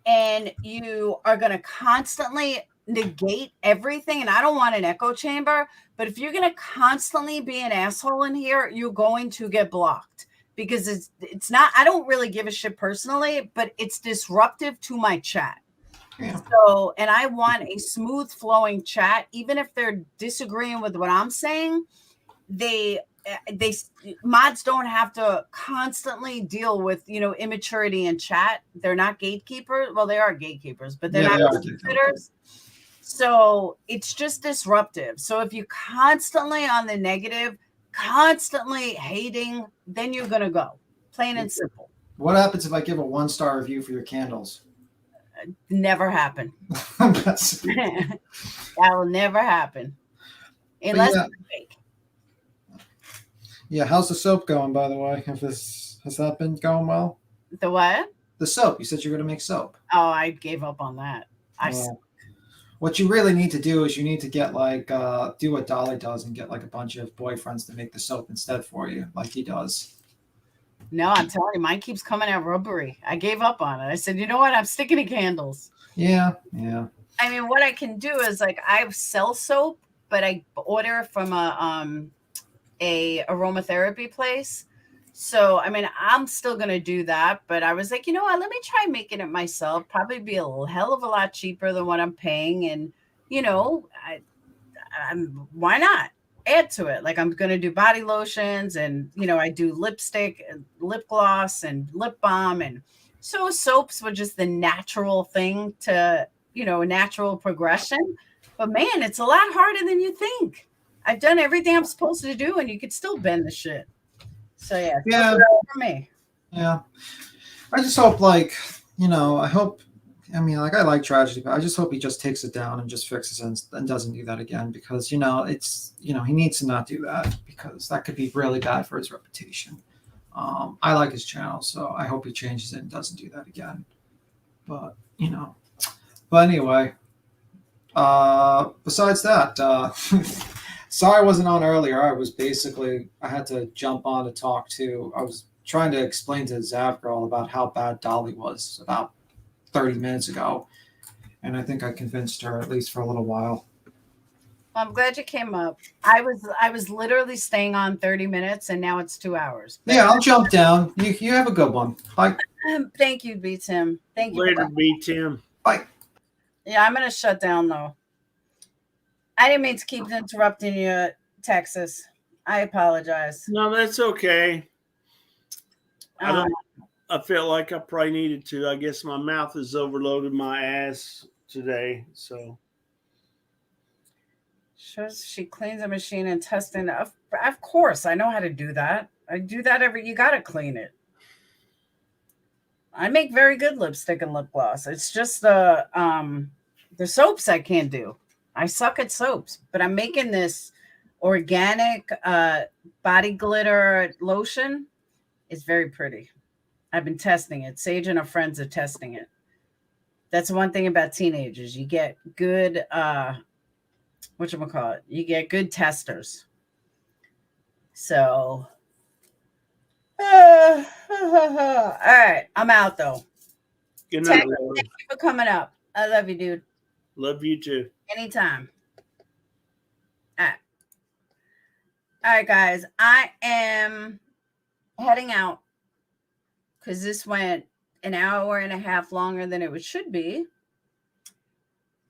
and you are going to constantly negate everything, and I don't want an echo chamber, but if you're going to constantly be an asshole in here, you're going to get blocked. Because it's not, I don't really give a shit personally, but it's disruptive to my chat. Yeah. So, and I want a smooth flowing chat, even if they're disagreeing with what I'm saying. Mods don't have to constantly deal with, you know, immaturity in chat. They're not gatekeepers. Well, they are gatekeepers, but they're not gatekeepers. So it's just disruptive. So if you constantly on the negative, constantly hating, then you're gonna go, plain and simple. What happens if I give a 1-star review for your candles? Never happen. That will never happen unless it's fake. Yeah, how's the soap going, by the way? Has that been going well? The what? The soap. You said you're going to make soap. Oh, I gave up on that. What you really need to do is you need to get like do what Dolly does and get like a bunch of boyfriends to make the soap instead for you, like he does. No, I'm telling you, mine keeps coming out rubbery. I gave up on it. I said, you know what? I'm sticking to candles. Yeah. I mean, what I can do is like I sell soap, but I order from a aromatherapy place. So, I mean, I'm still going to do that, but I was like, you know what, let me try making it myself. Probably be a hell of a lot cheaper than what I'm paying. And, you know, why not add to it? Like I'm going to do body lotions and, you know, I do lipstick, and lip gloss and lip balm. And so soaps were just the natural thing to, you know, a natural progression. But man, it's a lot harder than you think. I've done everything I'm supposed to do, and you could still bend the shit. So yeah, Yeah. for me. Yeah. I just hope, like, I mean, like, I like tragedy, but I just hope he just takes it down and just fixes it and doesn't do that again, because, it's, he needs to not do that, because that could be really bad for his reputation. I like his channel, so I hope he changes it and doesn't do that again. But, but anyway, besides that, sorry I wasn't on earlier. I had to jump on to talk to, I was trying to explain to Zav Girl about how bad Dolly was about 30 minutes ago. And I think I convinced her, at least for a little while. I'm glad you came up. I was literally staying on 30 minutes, and now it's 2 hours. Yeah, I'll jump down. You have a good one. Bye. Thank you, B Tim. Thank you. Later, B Tim. Bye. Yeah, I'm gonna shut down though. I didn't mean to keep interrupting you, Texas. I apologize. No, that's okay. I felt like I probably needed to. I guess my mouth has overloaded my ass today. So she cleans a machine and testing. Of course, I know how to do that. I do that you gotta clean it. I make very good lipstick and lip gloss. It's just the soaps I can't do. I suck at soaps, but I'm making this organic body glitter lotion. It's very pretty. I've been testing it. Sage and her friends are testing it. That's one thing about teenagers. You get good, whatchamacallit? You get good testers. So, all right. I'm out, though. Good night, Thank you for coming up. I love you, dude. Love you, too. Anytime. All right. All right, guys. I am heading out, because this went an hour and a half longer than it should be.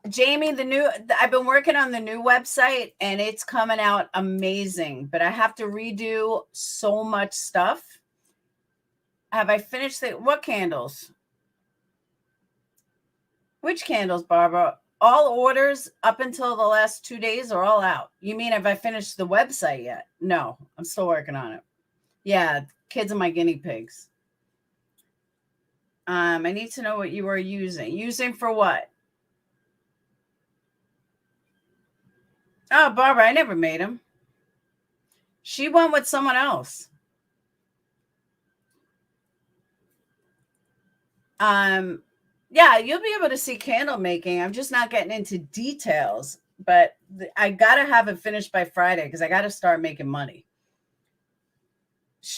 Jamie, I've been working on the new website, and it's coming out amazing, but I have to redo so much stuff. Have I finished what candles? Which candles, Barbara? All orders up until the last 2 days are all out. You mean, have I finished the website yet? No, I'm still working on it. Yeah, kids are my guinea pigs. I need to know what you are using. Using for what? Oh, Barbara, I never made them. She went with someone else. Yeah, you'll be able to see candle making. I'm just not getting into details, but I got to have it finished by Friday, because I got to start making money.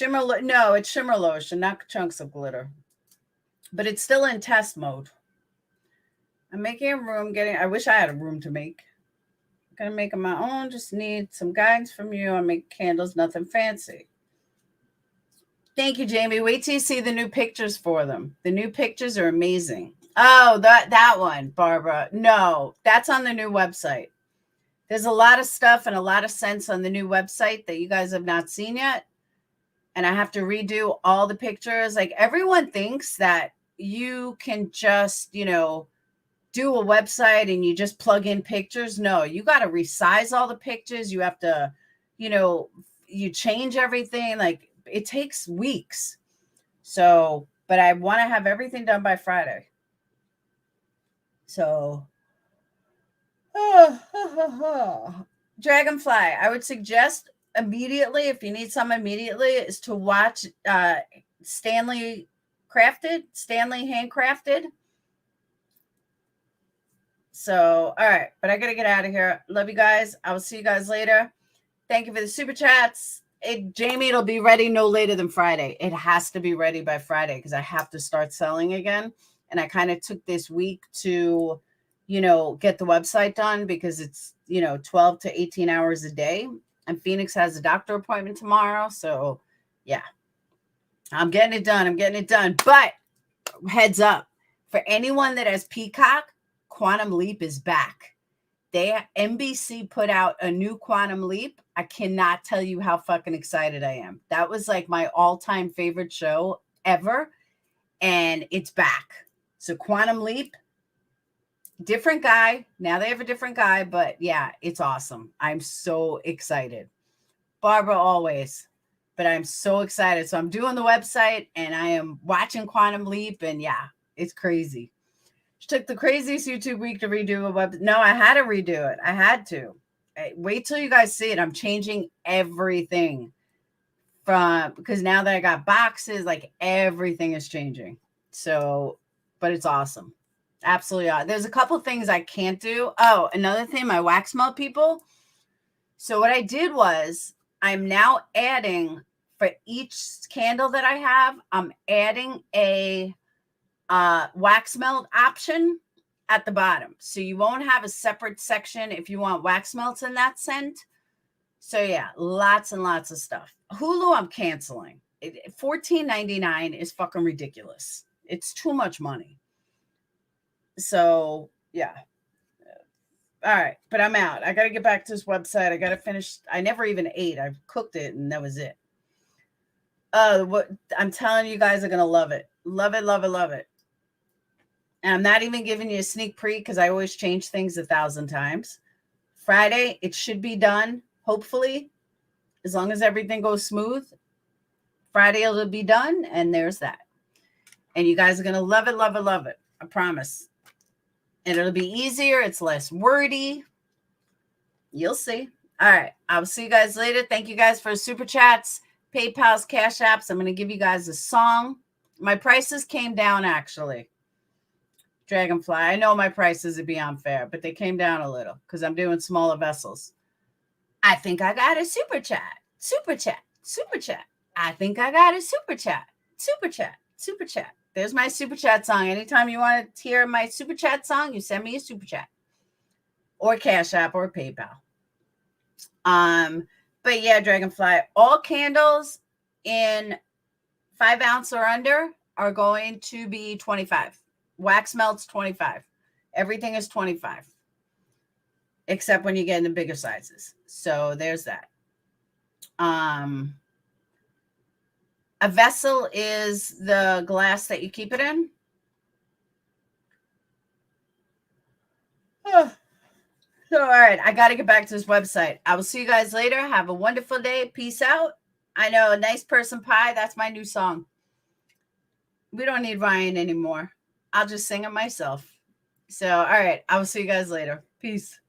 No, it's shimmer lotion, not chunks of glitter. But it's still in test mode. I'm making a room. I wish I had a room to make. I'm going to make them my own. Just need some guidance from you. I make candles, nothing fancy. Thank you, Jamie. Wait till you see the new pictures for them. The new pictures are amazing. Oh, that one, Barbara. No, that's on the new website. There's a lot of stuff and a lot of sense on the new website that you guys have not seen yet. And I have to redo all the pictures. Like, everyone thinks that you can just, do a website and you just plug in pictures. No, you got to resize all the pictures. You have to, you change everything. Like, it takes weeks. So, but I want to have everything done by Friday. So, Dragonfly, I would suggest immediately, if you need some immediately, is to watch Stanley Handcrafted. So, all right, but I gotta get out of here. Love you guys. I will see you guys later. Thank you for the super chats. Jamie, it'll be ready no later than Friday. It has to be ready by Friday, because I have to start selling again. And I kind of took this week to, get the website done, because it's, 12 to 18 hours a day. And Phoenix has a doctor appointment tomorrow. So, yeah, I'm getting it done. But heads up, for anyone that has Peacock, Quantum Leap is back. NBC put out a new Quantum Leap. I cannot tell you how fucking excited I am. That was like my all-time favorite show ever. And it's back. So Quantum Leap, Different guy. Now they have a different guy, but yeah, it's awesome. I'm so excited. Barbara always, but I'm so excited. So I'm doing the website and I am watching Quantum Leap, and yeah, it's crazy. It took the craziest YouTube week to redo a web. No, I had to redo it. I had to. Wait till you guys see it. I'm changing everything because now that I got boxes, like everything is changing. So, but it's awesome. Absolutely. There's a couple things I can't do. Oh, another thing, my wax melt people. So what I did was I'm now adding for each candle that I have, I'm adding a wax melt option at the bottom. So you won't have a separate section if you want wax melts in that scent. So yeah, lots and lots of stuff. Hulu, I'm canceling. $14.99 is fucking ridiculous. It's too much money. So yeah. All right, but I'm out. I got to get back to this website. I got to finish. I never even ate. I cooked it and that was it. What I'm telling you guys are going to love it. Love it, love it, love it. And I'm not even giving you a sneak peek because I always change things 1,000 times. Friday, it should be done. Hopefully, as long as everything goes smooth, Friday it'll be done. And there's that. And you guys are going to love it, love it, love it. I promise. And it'll be easier. It's less wordy. You'll see. All right. I'll see you guys later. Thank you guys for super chats, PayPal's, Cash Apps. I'm going to give you guys a song. My prices came down, actually. Dragonfly. I know my prices would be unfair, but they came down a little because I'm doing smaller vessels. I think I got a super chat. Super chat. Super chat. I think I got a super chat. Super chat. Super chat. There's my super chat song. Anytime you want to hear my super chat song, you send me a super chat or Cash App or PayPal. But yeah, Dragonfly, all candles in 5 ounce or under are going to be 25. Wax melts 25. Everything is 25, except when you get in the bigger sizes. So there's that. A vessel is the glass that you keep it in. Oh. So, all right, I got to get back to this website. I will see you guys later. Have a wonderful day. Peace out. I know, a nice person pie. That's my new song. We don't need Ryan anymore. I'll just sing it myself. So, all right, I will see you guys later. Peace.